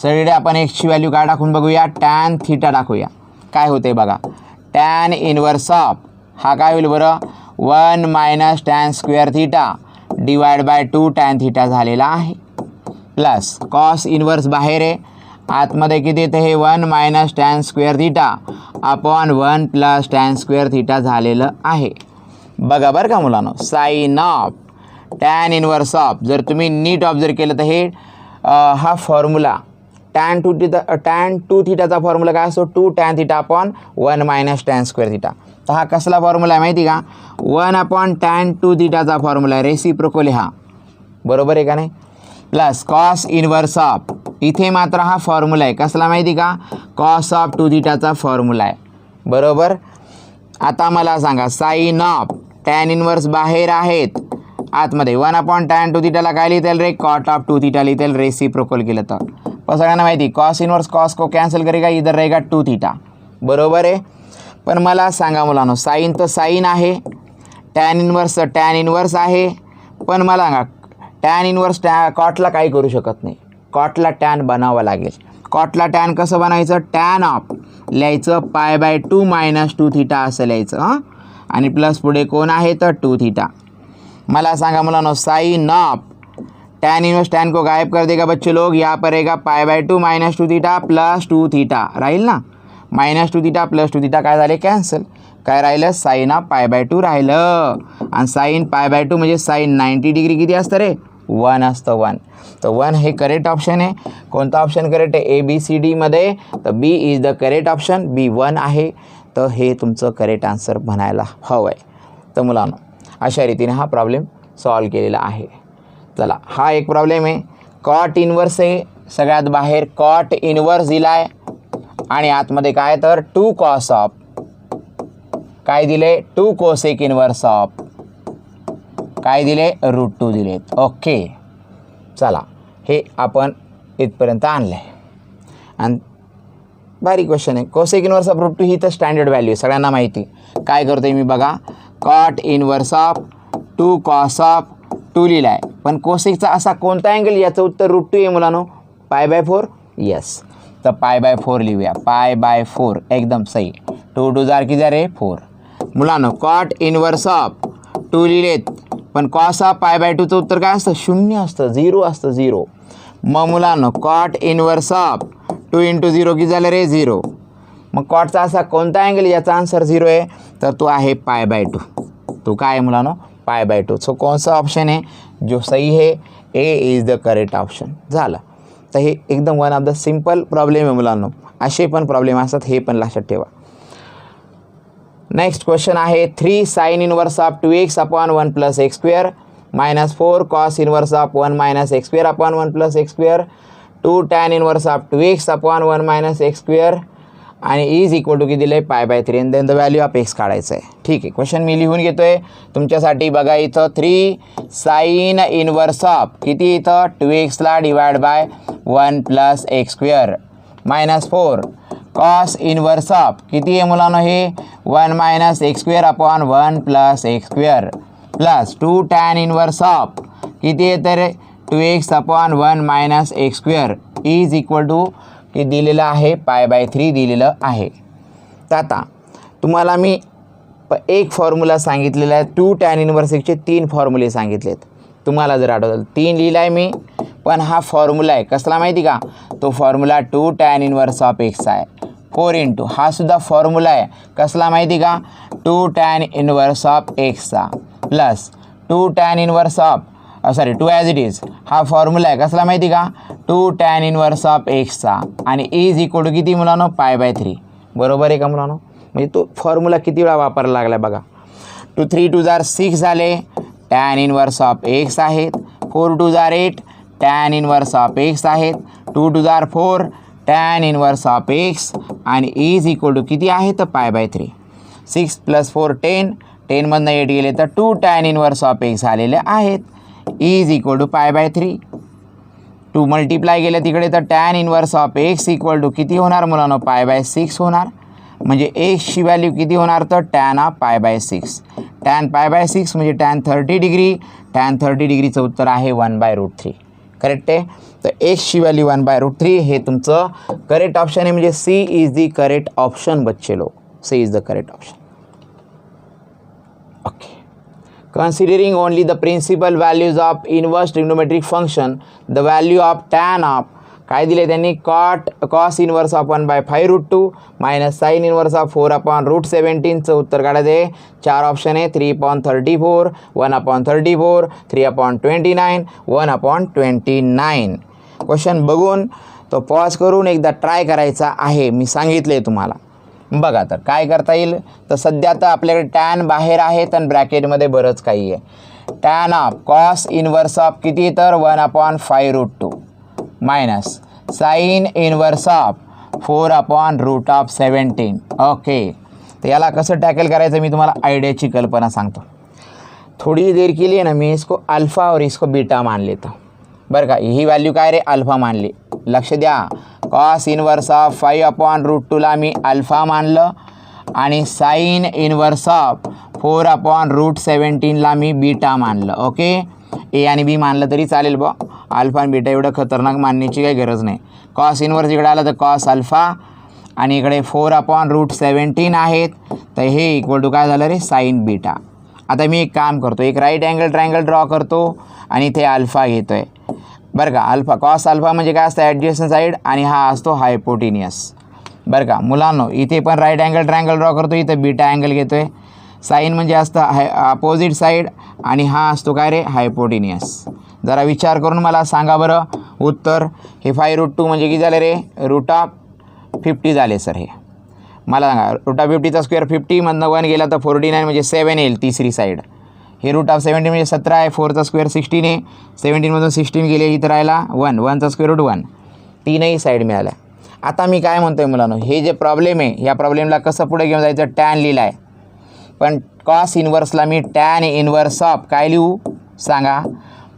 सगळीकडे आपण एक्सची व्हॅल्यू काय टाकून बघूया, टॅन थीटा टाकूया. काय होते बघा, टॅन इनवर्स ऑफ हा काय होईल बरं, 1 - टॅन² theta divide by 2 tan theta झालेला आहे, प्लस कॉस इनवर्स बाहेर आहे, आतमध्ये किती येतं हे 1 - टॅन² थीटा अपॉन 1 + टॅन² थीटा झालेलं आहे. बघा बरं का मुलांनो, sine of tan inverse of, जर तुम्ही नीट ऑब्झर्व केलं तर हे हा फॉर्म्युला टॅन टू थीटाचा फॉर्म्युला काय असतो, 2 टॅन थीटा अपॉन 1 - टॅन² थीटा. तर हा कसला फॉर्म्युला आहे माहिती का, 1 टॅन टू थीटाचा फॉर्म्युला आहे, रेसिप्रोकल हा, बरोबर आहे का नाही, प्लस कॉस इनवर्स ऑफ, इथे मात्र हा फॉर्म्युला आहे कसला माहिती का, कॉस ऑफ 2 थीटाचा फॉर्म्युला आहे, बरोबर. आता मला सांगा, साईन ऑफ टॅन इनवर्स बाहेर आहेत, आतमध्ये 1 टॅन टू थीटाला काय लिहिता येईल रे, कॉट ऑफ 2 थीटा लिहिता येईल, रेसिप्रोकल केलं तर. पण सगळ्यांना माहिती, कॉस इनवर्स कॉस को कॅन्सल करेगा, इधर रहेगा 2 थीटा, बरोबर आहे. पण मला सांगा मुलांनो, साईन तर साईन आहे, टॅन इनवर्स टॅन इनवर्स आहे, पण मला सांगा टॅन इनवर्स कॉटला काही करू शकत नाही, कॉटला टॅन बनावं लागेल. कॉटला टॅन कसं बनायचं, टॅन ऑफ लिहायचं π/2 - 2 थीटा असं लिहायचं हां, आणि प्लस पुढे कोण आहे तर 2 थीटा. मला सांगा मुलांनो, साइन ऑफ टैन इनवर्स टैन को गायब कर देगा बच्चे लोग, यहाँ पर रहेगा π/2 - 2 थीटा प्लस 2 थीटा राहील ना, -2 थीटा प्लस 2 थीटा काय झाले कॅन्सल, काय राहिलं साइन ऑफ π/2 राहिलं, आणि साइन π/2 म्हणजे साइन 90 डिग्री किती असतं रे 1 असतं 1. तर 1 हे करेक्ट ऑप्शन आहे. कोणता ऑप्शन करेक्ट आहे ABCD मध्ये, तर B is the correct option, B 1 आहे. तर हे तुमचं करेक्ट आन्सर म्हणायला हवं आहे. तर मुलांनो अशा रीतीने हा प्रॉब्लेम सॉल्व केलेला आहे. चला हा एक प्रॉब्लेम आहे, कॉट इनवर्स आहे, सगळ्यात बाहेर कॉट इनवर्स दिला आहे आणि आतमध्ये काय तर 2 कॉस ऑफ काय दिले 2 कोसेक इनवर्स ऑफ काय दिले √2 दिले. ओके चला हे आपण इथपर्यंत आणलं आहे. आणि भारी क्वेश्चन आहे, कोसेक इनवर्स ऑफ √2 ही तर स्टँडर्ड व्हॅल्यू आहे सगळ्यांना माहिती. काय करतोय मी बघा, cot inverse of 2 cos of 2 लिहिला आहे, पण कोसेकचा असा कोणता अँगल, याचं उत्तर √2 आहे मुलांनो, π/4 यस. तर π/4 लिहूया, π/4 एकदम सही. 2 2 जार किती रे 4. मुलांनो कॉट इनवर्स ऑफ 2 लिहिलेत, पण कॉस ऑफ π/2चं उत्तर काय असतं 0 असतं, 0 असतं 0. मग मुलांनो कॉट इनवर्स ऑफ 2 × 0 किती झालं रे 0. मग कॉटचा असा कोणता अँगल याचा आन्सर 0 आहे, तर तो आहे π/2. तो काय आहे मुलांनो π/2. सो कौन सा ऑप्शन है जो सही है, ए इज द करेक्ट ऑप्शन झालं. तर हे एकदम one of the simple problem आहे मुलांनो, असे पण प्रॉब्लेम असतात, हे पण लक्षात ठेवा. नेक्स्ट क्वेश्चन आहे 3 sin inverse of 2x upon 1 + x² -4 cos inverse of 1 - x² upon 1 + x², 2 tan inverse of 2x upon 1 - x² आणि इज इक्वल टू किती दिलं आहे π/3 आणि then the value of x काढायचं आहे. ठीक आहे, क्वेश्चन मी लिहून घेतो आहे तुमच्यासाठी. बघा इथं 3 sin इनवर्स ऑफ किती इथं 2x ला divide by 1 + x² -4 cos inverse of किती आहे मुलांनो हे 1 - x² upon 1 + x² plus 2 tan inverse of किती आहे तर 2x upon 1 - x² is equal to हे दिलेलं आहे π/3 दिलेलं आहे. तर आता तुम्हाला मी एक फॉर्म्युला सांगितलेला आहे. 2 tan इनवर्स एक्सचे 3 फॉर्म्युले सांगितलेत. तुम्हाला जर आठवतं 3 लिहिला आहे मी, पण हा फॉर्म्युला आहे कसला माहिती का? तो formula 2 tan inverse of x आहे. 4 इंटू हा सुद्धा फॉर्म्युला आहे कसला माहिती का? 2 tan इनवर्स ऑफ एक्सचा plus 2 tan inverse of two as it is हा फॉर्म्युला आहे कसला माहिती का? 2 tan इनवर्स ऑफ एक्सचा आणि इज इक्वल टू किती मुलांनो? π/3. बरोबर आहे का मुलांनो? म्हणजे तो फॉर्म्युला किती वेळा वापरायला लागला बघा. 2 3 2 6 झाले tan इनवर्स ऑफ एक्स आहेत. 4 2 8 tan इनवर्स ऑफ एक्स आहेत. 2 2 4 tan इनवर्स ऑफ एक्स आणि इज इक्वल टू किती आहे तर π/3. 6 + 4 10. 10मधनं 8 गेले तर 2 tan इनवर्स ऑफ एक्स आलेले आहेत. Is equal to π/3. 2 मल्टिप्लाय केलं तिकडे तर tan inverse of x equal to किती होणार मुलांनो? π/6 होणार. म्हणजे एक्सची व्हॅल्यू किती होणार तर tan ऑफ π/6. tan π/6 म्हणजे tan 30 डिग्री. tan 30 डिग्रीचं उत्तर आहे 1/√3. करेक्ट आहे. तर एक्सची व्हॅल्यू 1/√3 हे तुमचं करेक्ट ऑप्शन आहे. म्हणजे C is the correct option बच्चे लोग. C is the correct option. Okay. Considering only the principal values of inverse trigonometric function, the value of tan of काय दिले त्यांनी? cos inverse of 1/5√2 minus sine inverse of 4/√17चं उत्तर काढायचं आहे. 4 ऑप्शन आहे. 3/34, 1/34, 3/29, 1/29. क्वेश्चन बघून तो पॉज करून एकदा ट्राय करायचा आहे. मी सांगितले तुम्हाला. बघा तर काय करता येईल. तर सध्या तर आपल्याकडे टॅन बाहेर आहे तर ब्रॅकेटमध्ये बरंच काही आहे. Tan of cos inverse of किती तर 1/5√2 minus sine inverse of 4/√17. Okay. तर याला कसं टॅकल करायचं मी तुम्हाला आयडियाची कल्पना सांगतो. थोड़ी देर के लिए ना मैं इसको अल्फ़ा और इसको बीटा मान लेता हूँ. बरं का. ही व्हॅल्यू काय रे? अल्फा मानली. लक्ष द्या. कॉस इनवर्स ऑफ 5/√2ला मी अल्फा मानलं आणि साइन इनवर्स ऑफ 4/√17ला मी बीटा मानलं. ओके. ए आणि बी मानलं तरी चालेल बा. अल्फा आणि बीटा एवढं खतरनाक मानण्याची काही गरज नाही. कॉस इनवर्स इकडे आलं तर कॉस अल्फा आणि इकडे 4/√17 आहेत. तर हे इक्वल टू काय झालं रे? Sign beta. आता मी एक काम करतो. एक राईट अँगल ट्रायंगल ड्रॉ करतो आणि इथे अल्फा घेतो आहे. बरं का. अल्फा कॉस अल्फा म्हणजे काय असतं? ॲडजस्टंट साईड आणि हा असतो हायपोटिनियस. बरं का मुलांनो. इथे पण राईट अँगल ट्रायंगल ड्रॉ करतो. इथे बीटा अँगल घेतो आहे. साईन म्हणजे असतं अपोजिट साईड आणि हा असतो काय रे? हायपोटिनियस. जरा विचार करून मला सांगा बरं उत्तर. हे 5√2 म्हणजे किती झाले रे? √50 झाले सर. हे मला सांगा. √50चा स्क्वेअर 50 मधनं 1 गेला तर 49 म्हणजे 7 येईल तिसरी साईड. हे √17 म्हणजे 17 आहे. 4चा स्क्वेअर 16 आहे. 17मधून 16 गेले इथं राहिला 1. 1चा स्क्वेअर रूट 1. तीनही साईड मिळाल्या. आता मी काय म्हणतो आहे मुलांनो, हे जे प्रॉब्लेम आहे या प्रॉब्लेमला कसं पुढे घेऊन जायचं? टॅन लिहिला आहे. पण कॉस इनवर्सला मी टॅन इनवर्स ऑफ काय लिहू सांगा?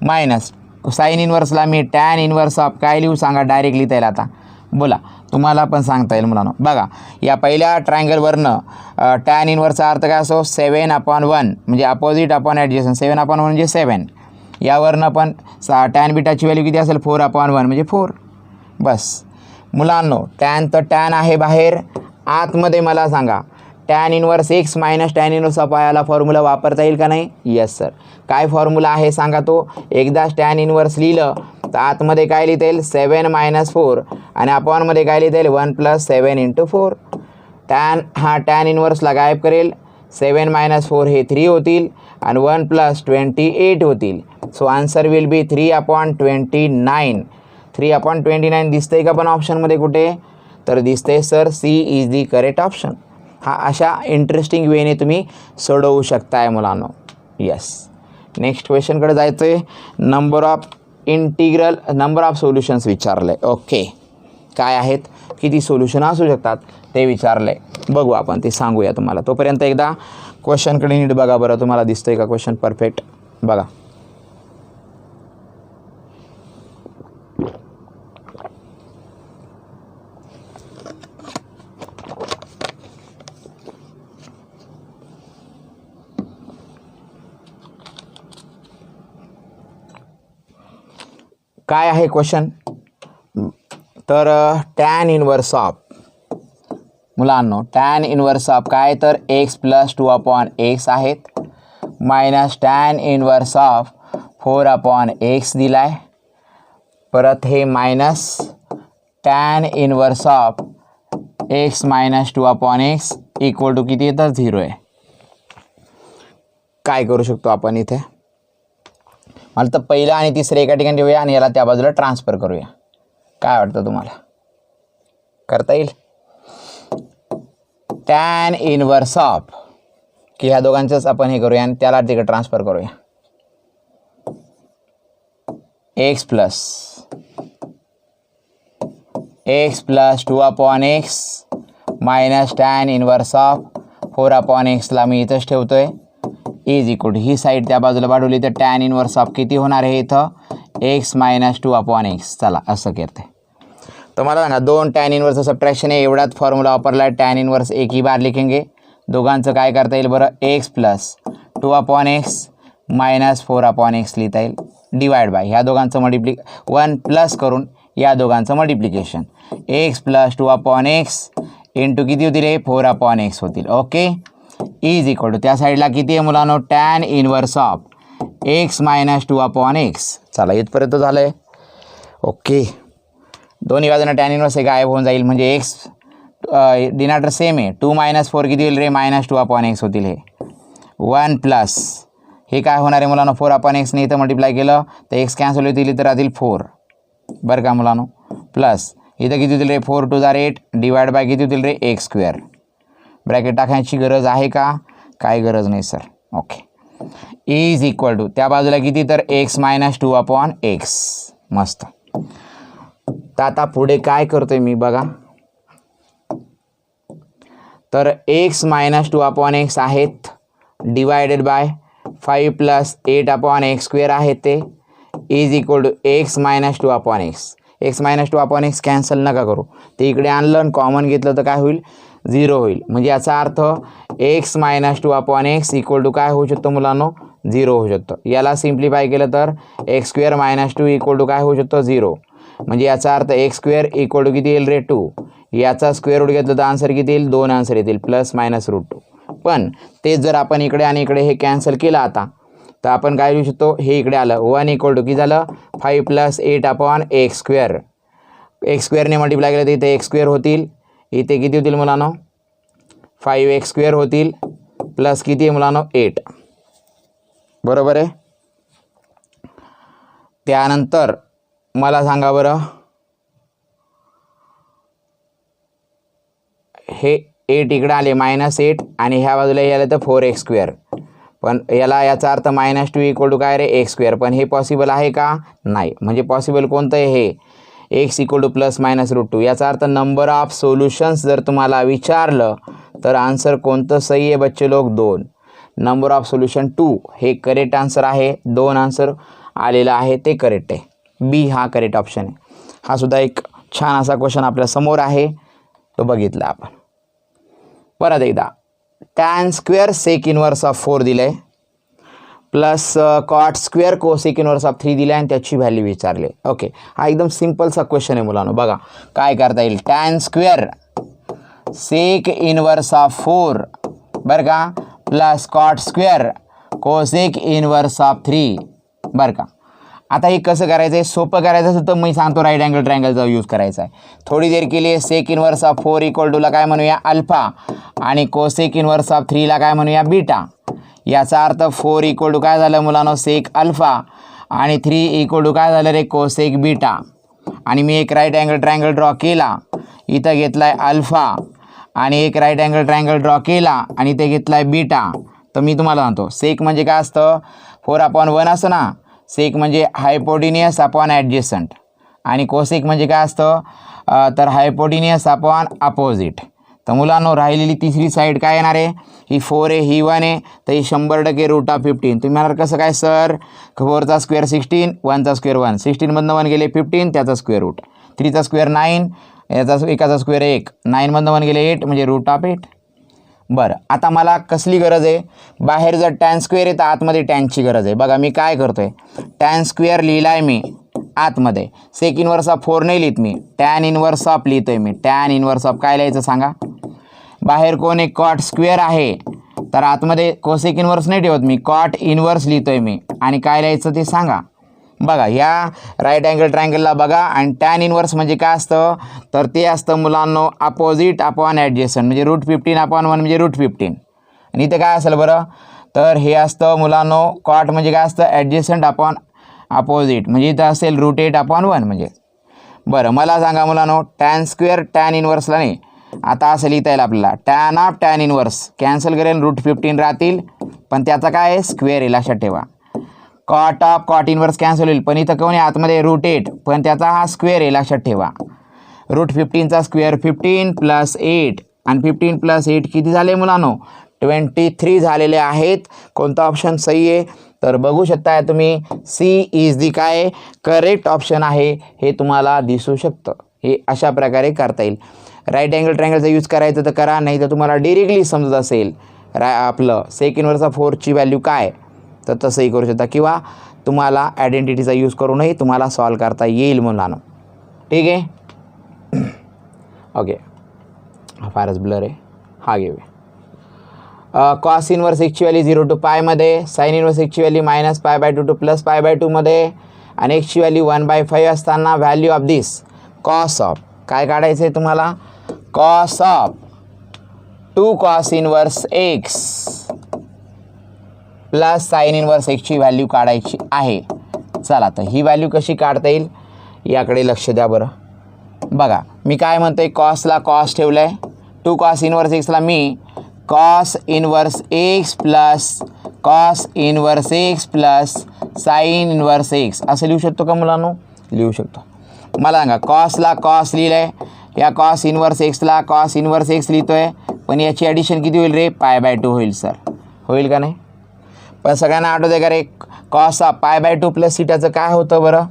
मायनस साइन इनवर्सला मी टॅन इनवर्स ऑफ काय लिहू सांगा? डायरेक्ट लिहिता येईल. आता बोला. तुम्हाला पण सांगता येईल मुलांनो. बघा या पहिल्या ट्रायंगलवरनं टॅन इनवर्सचा अर्थ काय असो? 7/1 म्हणजे अपोजिट अपॉन ॲडजस्टंट. 7/1 म्हणजे 7. यावरनं पण टॅन बीटाची व्हॅल्यू किती असेल? 4/1 म्हणजे 4. बस मुलांनो. टॅन तर टॅन आहे बाहेर. आतमध्ये मला सांगा tan inverse x minus tan inverse of याला फॉर्म्युला वापरता येईल का नाही? Yes sir. काय फॉर्म्युला आहे सांगा तो? एकदाच टॅन इनवर्स लिहिलं तर आतमध्ये काय लिहिता येईल? 7 - 4 आणि अपॉनमध्ये काय लिहिता येईल? 1 + 7 × 4. टॅन हा टॅन इनवर्सला गायब करेल. 7 - 4 हे 3 होतील आणि 1 + 28 होतील. सो आन्सर विल बी 3/29. 3/29 दिसतंय का पण ऑप्शनमध्ये कुठे? तर दिसतंय sir. C is the correct option. हा अशा इंटरेस्टिंग वेने तुम्ही सोडवू शकताय मुलांनो. येस. नेक्स्ट क्वेश्चनकडे जायचं आहे. नंबर ऑफ सोल्युशन्स विचारलं आहे. ओके. काय आहेत? किती सोल्युशन असू शकतात ते विचारलं आहे. बघू आपण ते सांगूया तुम्हाला. तोपर्यंत एकदा क्वेश्चनकडे नीट बघा बरं. तुम्हाला दिसतंय का क्वेश्चन? परफेक्ट बघा. काय आहे क्वेश्चन? तर टॅन इनवर्स ऑफ मुलांनो टॅन इनवर्स ऑफ काय तर एक्स प्लस 2/x आहेत minus tan inverse of 4/x दिला आहे. परत हे minus tan inverse of x minus 2/x equal to किती तर 0 आहे. काय करू शकतो आपण इथे, मला तर पहिलं आणि तिसरं एका ठिकाणी ठेवूया आणि याला त्या बाजूला ट्रान्सफर करूया. काय वाटतं तुम्हाला, करता येईल? टॅन इनवर्स ऑफ की ह्या दोघांचंच आपण हे करूया आणि त्याला तिकडे ट्रान्सफर करूया. X plus 2/x minus tan inverse of 4/xला मी इथंच ठेवतो आहे इज इक्वल टू ही साईड त्या बाजूला वाढवली तर टॅन इनवर्स ऑफ किती होणार आहे इथं एक्स मायनस 2/x. चला असं करते. तर मला सांगा दोन टॅन इनवर्स सबट्रॅक्शन आहे एवढाच फॉर्म्युला वापरला आहे. टॅन इनवर्स एक ही बार लिखेंगे. दोघांचं काय करता येईल बरं x plus 2/x minus 4/x लिहिता येईल डिवाइड बाय ह्या दोघांचं 1 प्लस करून या दोघांचं multiplication x plus 2/x into किती होतील हे 4/x होतील. ओके इज इक्वल टू त्या साईडला किती आहे मुलांनो tan inverse of x minus 2/x. चला इथपर्यंत झालं आहे. ओके दोन्ही बाजूंना टॅन इनवर्स हे गायब होऊन जाईल म्हणजे एक्स डिनॉटर सेम आहे. 2 - 4 किती होईल रे मायनस 2/x होतील. हे 1 प्लस हे काय होणार आहे मुलांनो 4/xने इथं मल्टिप्लाय केलं तर एक्स कॅन्सल होतील तर राहतील 4 बरं का मुलांनो प्लस इथं किती होतील रे 4 × 2 = 8 डिवाइड बाय किती होतील रे x². ब्रॅकेट टाकायची गरज आहे का, काय गरज नाही sir. Okay is equal to त्या बाजूला किती तर एक्स मायनस 2/x. मस्त. तर आता पुढे काय करतोय मी बघा, तर एक्स मायनस 2/x आहेत डिवायडेड बाय 5 + 8/x² आहे ते is equal to x minus 2/x. X minus 2/x cancel नका करू, ते इकडे आणलं आणि कॉमन घेतलं तर काय होईल 0 होईल. म्हणजे याचा अर्थ x minus 2/x equal to काय होऊ शकतो मुलांनो 0 होऊ शकतो. याला सिम्प्लिफाय केलं तर x² - 2 इक्वल टू काय होऊ शकतो 0. म्हणजे याचा अर्थ x² इक्वल टू किती येईल रे 2. याचा स्क्वेअर रूट घेतलं तर आन्सर किती येईल 2 आन्सर येतील +-√2. पण तेच जर आपण इकडे आणि इकडे हे कॅन्सल केलं आता तर आपण काय लिहू शकतो हे इकडे आलं 1 इक्वल टू किती झालं 5 + 8/x². x² मल्टिप्लाय केलं तर इथे x² होतील, इथे किती होतील मुलांनो 5x² होतील प्लस किती आहे मुलांनो 8 बरोबर आहे. त्यानंतर मला सांगा बरं हे 8 इकडे आले -8 आणि ह्या बाजूला हे आलं तर 4x². पण याचा अर्थ -2 इक्वल टू काय रे x². पण हे पॉसिबल आहे का नाही. म्हणजे पॉसिबल कोणतं आहे हे x इक्वल टू +-√2. याचा अर्थ नंबर ऑफ सोल्युशन्स जर तुम्हाला विचारलं तर आन्सर कोणतं सही आहे बच्चे लोक 2. नंबर ऑफ सोल्युशन 2 हे करेक्ट आन्सर आहे. 2 आन्सर आलेला आहे ते करेक्ट आहे. बी हा करेक्ट ऑप्शन आहे. हा सुद्धा एक छान असा क्वेश्चन आपल्या समोर आहे तो बघितला आपण. परत एकदा tan² sec इनवर्स ऑफ 4 दिलं आहे plus cot² cosec inverse of 3 दिलं आहे आणि त्याची व्हॅल्यू विचारली. ओके हा एकदम सिम्पलचा क्वेश्चन आहे मुलांनो. बघा काय करता येईल tan² sec इनवर्स ऑफ 4 बरं का plus cot² cosec inverse of 3 बरं का. आता हे कसं करायचं आहे सोपं करायचं असेल तर मी सांगतो राईट अँगल ट्रायंगलचा यूज करायचा आहे. थोडी देर केली sec इनवर्स ऑफ 4 इक्वल टूला काय म्हणूया अल्फा आणि cosec इनवर्स ऑफ 3ला काय म्हणूया बीटा. याचा अर्थ 4 इक्वल टू काय झालं मुलांनो sec अल्फा आणि 3 इक्वल टू काय झालं रे cosec बीटा. आणि मी एक राईट अँगल ट्रायंगल ड्रॉ केला, इथं घेतला आहे अल्फा आणि एक राईट अँगल ट्रायंगल ड्रॉ केला आणि इथे घेतला आहे बीटा. तर मी तुम्हाला सांगतो sec म्हणजे काय असतं 4/1 असं ना. sec म्हणजे हायपोटिनियस अपॉन ॲडजेसंट आणि cosec म्हणजे काय असतं तर हायपोटिनियस अपॉन अपोजिट. तर मुलांनो राहिलेली तिसरी साईड काय येणार आहे ही 4 आहे ही 1 आहे तर ही 100% √15. तुम्ही म्हणाल कसं काय सर 4चा स्क्वेअर 16 1चा स्क्वेअर 1 16मधनं 1 गेले 15 त्याचा स्क्वेअर रूट 3चा स्क्वेअर 9 याचा एकाचा स्क्वेअर 1 9मधनं 1 गेले 8 म्हणजे √8. बरं आता मला कसली गरज आहे बाहेर जर tan² आहे तर आतमध्ये टॅनची गरज आहे. बघा मी काय करतो आहे tan² लिहिला आहे मी आतमध्ये सेक इनवर्स ऑफ 4 नाही लिहित मी, टॅन इनवर्स ऑफ लिहितोय मी. टॅन इनवर्स ऑफ काय लिहायचं सांगा. बाहेर कोण एक कॉट स्क्वेअर आहे, तर आतमध्ये कोसेक इनवर्स नाही ठेवत मी, कॉट इनवर्स लिहितोय मी. आणि काय लिहायचं ते सांगा. बघा या राईट अँगल ट्रायंगलला बघा, आणि टॅन इनवर्स म्हणजे काय असतं, तर ते असतं मुलांनो अपोजिट अपॉन ॲडजेसंट, म्हणजे √15/1 म्हणजे √15. आणि इथे काय असेल बरं, तर हे असतं मुलांनो कॉट म्हणजे काय असतं ॲडजेसंट अपॉन अपोजिट, म्हणजे इथं असेल √8/1 म्हणजे. बरं मला सांगा मुलांनो टॅन स्क्वेअर टॅन इनवर्सला नाही, आता असं लिहिता येईल आपल्याला tan of tan inverse cancel करेल, √15 राहतील, पण त्याचा काय आहे स्क्वेअर आहे लक्षात ठेवा. Cot of cot inverse cancel होईल, पण इथं कोणी आतमध्ये √8, पण त्याचा हा स्क्वेअर आहे लक्षात ठेवा. √15चा स्क्वेअर 15 + 8, आणि 15 + 8 किती झाले मुलांनो 23 झालेले आहेत. कोणता ऑप्शन सही आहे, तर बघू शकताय तुम्ही सी इज दी काय करेक्ट ऑप्शन आहे, हे तुम्हाला दिसू शकतं. हे अशा प्रकारे करता येईल. राईट अँगल ट्रायंगलचा यूज करायचं तर करा, नाही तर तुम्हाला डिरेक्टली समजत असेल आपलं सेक इनवर्स ऑफ 4ची व्हॅल्यू काय, तर तसंही करू शकता, किंवा तुम्हाला आयडेंटिटीचा यूज करूनही तुम्हाला सॉल्व करता येईल मुलांनो. ठीक आहे. ओके हा फारच ब्लर आहे, हा घेऊया. कॉस इनवर्स एक्सची व्हॅल्यू 0 to π मध्ये, साईन इनवर्स एक्सची व्हॅल्यू -π/2 to +π/2 मध्ये, आणि एक्सची व्हॅल्यू 1/5 असताना value of this cos of काय काढायचं आहे तुम्हाला, cos of 2 cos inverse x plus sine inverse एक्सची व्हॅल्यू काढायची आहे. चला तर ही व्हॅल्यू कशी काढता येईल याकडे लक्ष द्या बरं. बघा मी काय म्हणतो आहे, कॉसला कॉस ठेवलं आहे, 2 cos इनवर्स एक्सला मी cos inverse x plus cos inverse x plus sine inverse x असं लिहू शकतो का मुलांनो, लिहू शकतो. मला सांगा कॉसला कॉस लिहिलं आहे, या कॉस इनवर्स एक्सला कॉस इनवर्स एक्स लिहितो आहे, पण याची ॲडिशन किती होईल रे π/2 होईल सर, होईल का नाही. पण सगळ्यांना आठवतं का रे कॉस ऑफ π/2 प्लस थीटाचं काय होतं बरं,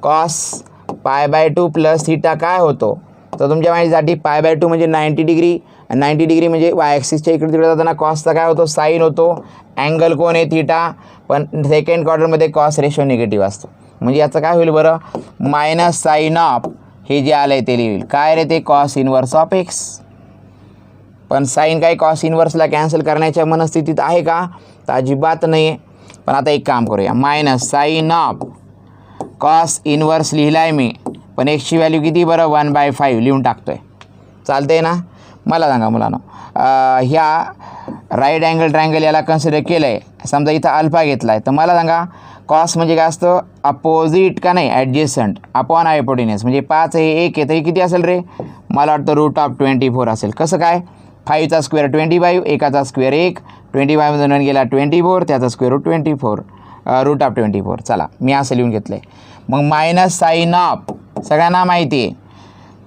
कॉस π/2 प्लस थीटा काय होतो, तर तुमच्या माहितीसाठी π/2 म्हणजे 90 डिग्री, 90 डिग्री म्हणजे वाय ॲक्सिसच्या इकडे तिकडे जाताना कॉसचा काय होतो साईन होतो, अँगल कोण आहे थीटा, पण सेकंड क्वार्टरमध्ये कॉस रेशो निगेटिव्ह असतो. म्हणजे याचं काय होईल बरं मायनस साईन ऑफ हे जे आलं आहे ते लिहिल काय रे ते कॉस इनवर्स ऑफ एक्स. पण साईन काय कॉस इनवर्सला कॅन्सल करण्याच्या मनस्थितीत आहे का, तर अजिबात नाही आहे. पण आता एक काम करूया, minus sine of cos inverse लिहिला आहे मी, पण एक्सची व्हॅल्यू किती बरं 1/5 लिहून टाकतो आहे, चालतं आहे ना. मला सांगा मुलांनो ह्या राईट अँगल ट्रायंगल याला कन्सिडर केलं आहे, समजा इथं अल्फा घेतला आहे, तर मला सांगा कॉस म्हणजे काय असतं अपोजिट का नाही ॲडजेसंट अपॉन हायपोटेन्यूस, म्हणजे 5 हे 1 आहे तर हे किती असेल रे, मला वाटतं √24 असेल. कसं काय 5चा स्क्वेअर 25, एकाचा स्क्वेअर 1, 25 मधून गेला 24, त्याचा स्क्वेअर रूट 24 √24. चला मी असं लिहून घेतलं आहे. मग मायनस साईन ऑफ सगळ्यांना माहिती आहे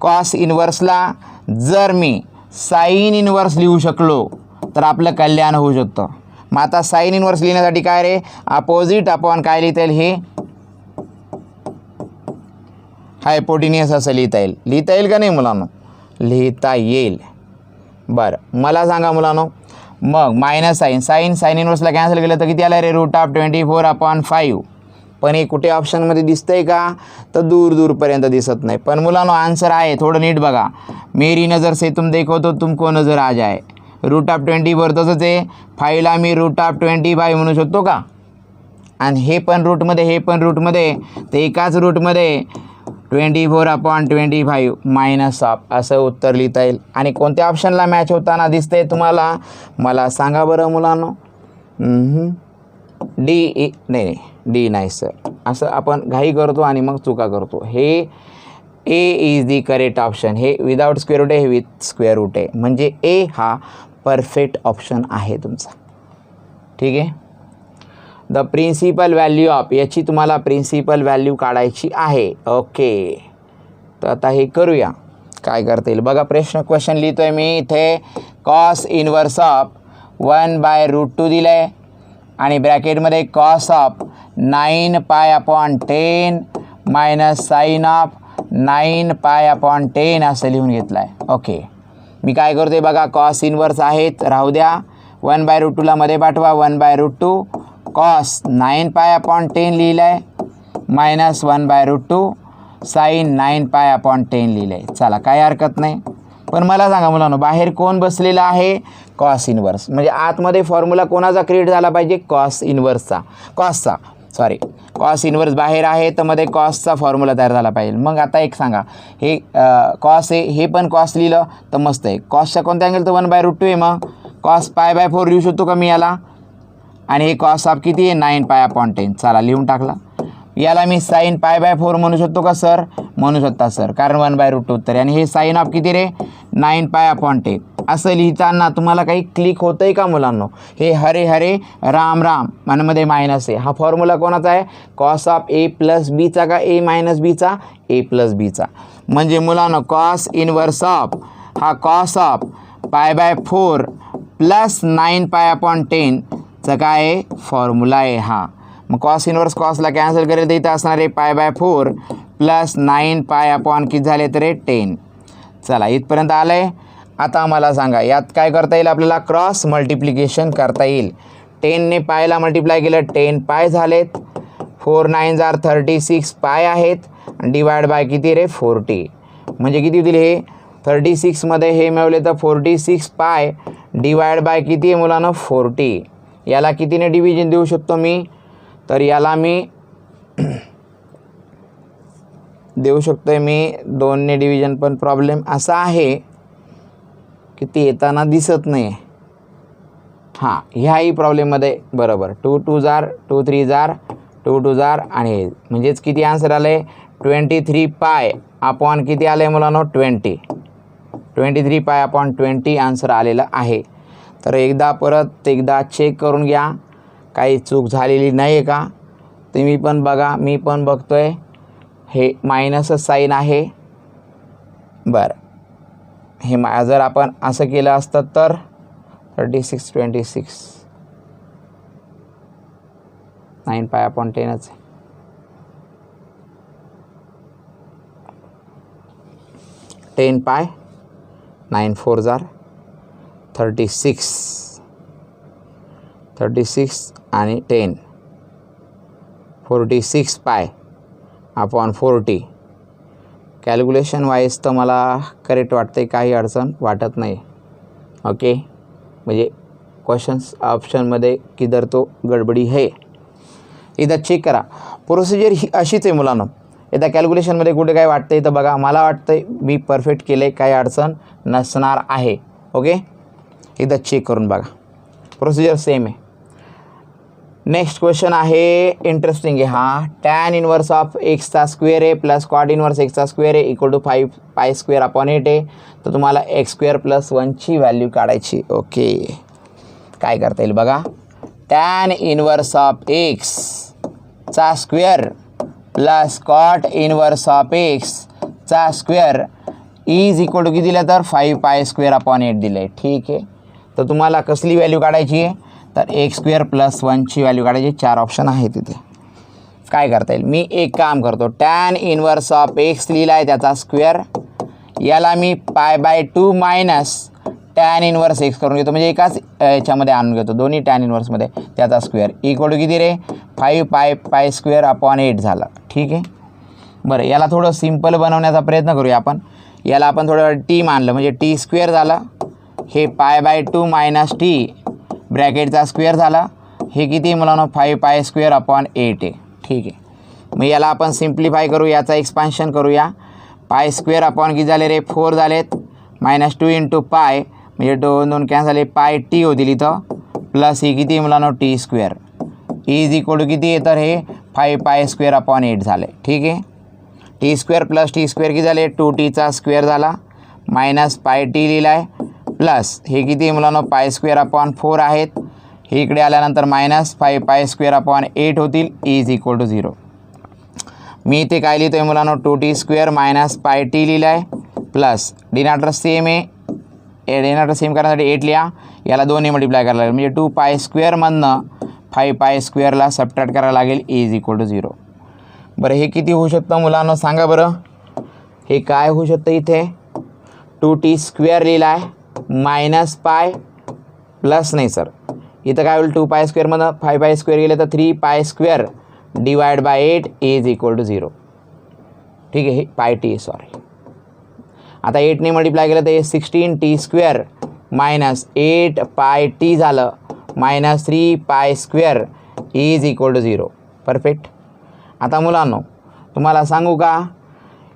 कॉस इनवर्सला जर मी साईन इनवर्स लिहू शकलो तर आपलं कल्याण होऊ शकतं. मग आता साईन इनवर्स लिहिण्यासाठी काय रे अपोजिट अपॉन काय लिहिता येईल, हे हायपोटेन्यूस असं लिहिता येईल का नाही मुलांनो, लिहिता येईल. बरं मला सांगा मुलांनो मग मायनस साईन इनवर्सला कॅन्सल केलं तर किती आलं रे √24/5. पण हे कुठे ऑप्शनमध्ये दिसतंय का, तर दूरपर्यंत दिसत नाही. पण मुलांनो आन्सर आहे, थोडं नीट बघा. मेरी नज़र से तुम देखो तो तुमको नजर आ जाए, √24 तसंच आहे. 5ला मी √25 म्हणू शकतो का, आणि हे पण रूटमध्ये हे पण रूटमध्ये, तर एकाच रूटमध्ये 24/25 मायनस ऑफ असं उत्तर लिहिता येईल. आणि कोणत्या ऑप्शनला मॅच होताना दिसतंय तुम्हाला, मला सांगा बरं मुलांनो. डी नाही डी नाही सर, असं आपण घाई करतो आणि मग चुका करतो. हे ए इज दी करेक्ट ऑप्शन, हे विदाउट स्क्वेअर रूट आहे, हे विथ स्क्वेअर रूट आहे, म्हणजे ए हा परफेक्ट ऑप्शन आहे तुमचा. ठीक आहे. द प्रिन्सिपल व्हॅल्यू ऑफ याची तुम्हाला प्रिन्सिपल व्हॅल्यू काढायची आहे. ओके तर आता हे करूया, काय करता येईल बघा. क्वेश्चन लिहितो आहे मी इथे, कॉस इनवर्स ऑफ 1/√2 दिलं आहे, आणि ब्रॅकेटमध्ये cos of 9π/10 minus sine of 9π/10 असं लिहून घेतलं आहे. ओके मी काय करतो आहे बघा, कॉस इनवर्स आहेत राहू द्या, 1/√2ला मध्ये पाठवा, 1/√2 कॉस 9π/10 लिहिलं आहे, -1/√2 साईन 9π/10 लिहिलं आहे. चला काही हरकत नाही. पण मला सांगा मुलांनो, बाहेर कोण बसलेला आहे? Cos inverse. म्हणजे आतमध्ये फॉर्म्युला कोणाचा क्रिएट झाला पाहिजे? कॉस इन्व्हर्स बाहेर आहे, तर मध्ये कॉसचा फॉर्म्युला तयार झाला पाहिजे. मग आता एक सांगा, हे कॉस आहे, हे पण कॉस लिहिलं तर मस्त आहे. कॉसच्या कोणत्या अँगल? तर 1/√2 आहे. मग कॉस π/4 लिहू शकतो का मी याला? आणि हे कॉस ऑफ किती आहे? 9π/10. चला लिहून टाकला. याला मी साईन π/4 म्हणू शकतो का सर? म्हणू शकता सर, कारण 1/√2 उत्तर. आणि हे साईन ऑफ किती रे? 9π/10. असं लिहिताना तुम्हाला काही क्लिक होतं आहे का मुलांनो? हे हरे हरे राम राम मनामध्ये मायनस आहे. हा फॉर्म्युला कोणाचा आहे? कॉस ऑफ ए प्लस बीचा का ए मायनस बीचा? ए प्लस बीचा. म्हणजे मुलांनो कॉस इन्व्हर्स ऑफ हा कॉस ऑफ π/4 प्लस 9π/10 चा काय आहे? फॉर्म्युला आहे हा. मग कॉस इन्व्हर्स कॉसला कॅन्सल करेल तर इथं असणार आहे π/4 प्लस 9π/ किती झाले तर 10. चला इथपर्यंत आलं आहे. आता मला सांगा यात काय करता येईल? आपल्याला क्रॉस मल्टिप्लिकेशन करता येईल. 10ने पायला मल्टिप्लाय केलं 10 पाय झालेत. 4 9 जार 36 पाय आहेत. डिवाइड बाय किती रे? 40. म्हणजे किती होतील हे? 36मध्ये हे मिळवले तर 46 पाय डिवाइड बाय किती आहे मुलांना? 40. याला कितीने डिव्हिजन देऊ शकतो मी? तर याला मी देऊ शकतो आहे मी 2ने डिव्हिजन. पण प्रॉब्लेम असा आहे की ते येताना दिसत नाही. हां, ह्याही प्रॉब्लेममध्ये बरोबर 2 2 जार 2 3 जार 2 2 जार आणि म्हणजेच किती आन्सर आलं आहे? 23 पाय अपॉन किती आलं आहे मुलांनो? 20. 23 पाय अपॉन 20 आन्सर आलेलं आहे. तर एकदा चेक करून घ्या काही चूक झालेली नाही आहे का? तुम्ही पण बघा, मी पण बघतो आहे. हे मायनसच साईन आहे. बरं, हे जर आपण असं केलं असतं तर 36 26 9π/10च. 10 पाय 9 4 जार 36 आणि 10 46 पाय अपॉन 40. कॅल्क्युलेशन वाईज तर मला करेक्ट वाटते, काही अडचण वाटत नाही. ओके, म्हणजे क्वेश्चन्स ऑप्शनमध्ये किधर तो गडबडी है. इथं चेक करा. प्रोसिजर ही अशीच आहे मुलांनो. इथं कॅल्क्युलेशनमध्ये कुठे काय वाटतं आहे तर बघा, मला वाटतं आहे मी परफेक्ट केलं आहे, काही अडचण नसणार आहे. ओके, इथं चेक करून बघा. प्रोसिजर सेम आहे. नेक्स्ट क्वेश्चन आहे, इंटरेस्टिंग आहे हा. टॅन इन्व्हर्स ऑफ एक्सचा स्क्वेअर आहे प्लस कॉट इन्व्हर्स एक्सचा स्क्वेअर आहे इक्वल टू 5π² आहे. तर तुम्हाला x²+1ची व्हॅल्यू काढायची. ओके, काय करता येईल बघा. टॅन इन्व्हर्स ऑफ एक्सचा square plus cot inverse of एक्सचा स्क्वेअर इज इक्वल टू किती दिलं तर 5π² दिलं आहे. ठीक आहे, तर तुम्हाला कसली व्हॅल्यू काढायची आहे तर x²+1ची व्हॅल्यू काढायची. 4 ऑप्शन आहे तिथे. काय करता येईल? मी एक काम करतो, टॅन इन्व्हर्स ऑफ एक्स लिहिला आहे त्याचा स्क्वेअर, याला मी π/2 मायनस टॅन इन्व्हर्स एक्स करून घेतो. म्हणजे एकाच याच्यामध्ये आणून घेतो, दोन्ही टॅन इन्व्हर्समध्ये. त्याचा स्क्वेअर इक्वल टू किती रे? 5π² झाला. ठीक आहे, बरं याला थोडं सिम्पल बनवण्याचा प्रयत्न करूया आपण. याला आपण थोडं टी मानलं म्हणजे t² झालं. हे π/2 मायनस टी ब्रॅकेटचा स्क्वेअर झाला. हे किती मुलांनो? 5π² आहे. ठीक आहे, मग याला आपण सिम्प्लिफाय करू, याचा एक्सपान्शन करूया. π² किती झाले रे? 4 झालेत. -2 × π म्हणजे 2 2 कॅन्सल झाले. πt होतील इथं. प्लस ही किती मुलांनो? t² इज इक्वल टू किती आहे तर हे 5π² झाले. ठीक आहे, t² प्लस t² किती झाले? 2tचा स्क्वेअर झाला. मायनस πt लिहिला आहे. प्लस हे किती मुलांनो? π² आहेत. हे इकडे आल्यानंतर मायनस 5π² होतील इज इक्वल टू 0. मी इथे काय लिहितो आहे मुलांनो? 2t² मायनस πt लिहिला आहे. प्लस डिनॉमिनेटर सेम आहे, डिनॉमिनेटर सेम करण्यासाठी 8 लिहा. याला 2ने मल्टिप्लाय करायला लागेल म्हणजे 2π² मधनं 5π² सबट्रॅक्ट करायला लागेल इज इक्वल टू 0. बरं हे किती होऊ शकतं मुलांनो सांगा बरं? हे काय होऊ शकतं? इथे 2t² लिहिला आहे मायनस पाय प्लस नाही सर, इथं काय होईल? 2π² मधनं 5π² गेले तर 3π² divide by 8 is equal to 0. ठीक आहे, हे पाय टी सॉरी. आता 8ने मल्टिप्लाय केलं तर हे 16t² मायनस 8 पाय टी झालं minus 3 pi square is equal to 0. Perfect. आता मुलांनो तुम्हाला सांगू का,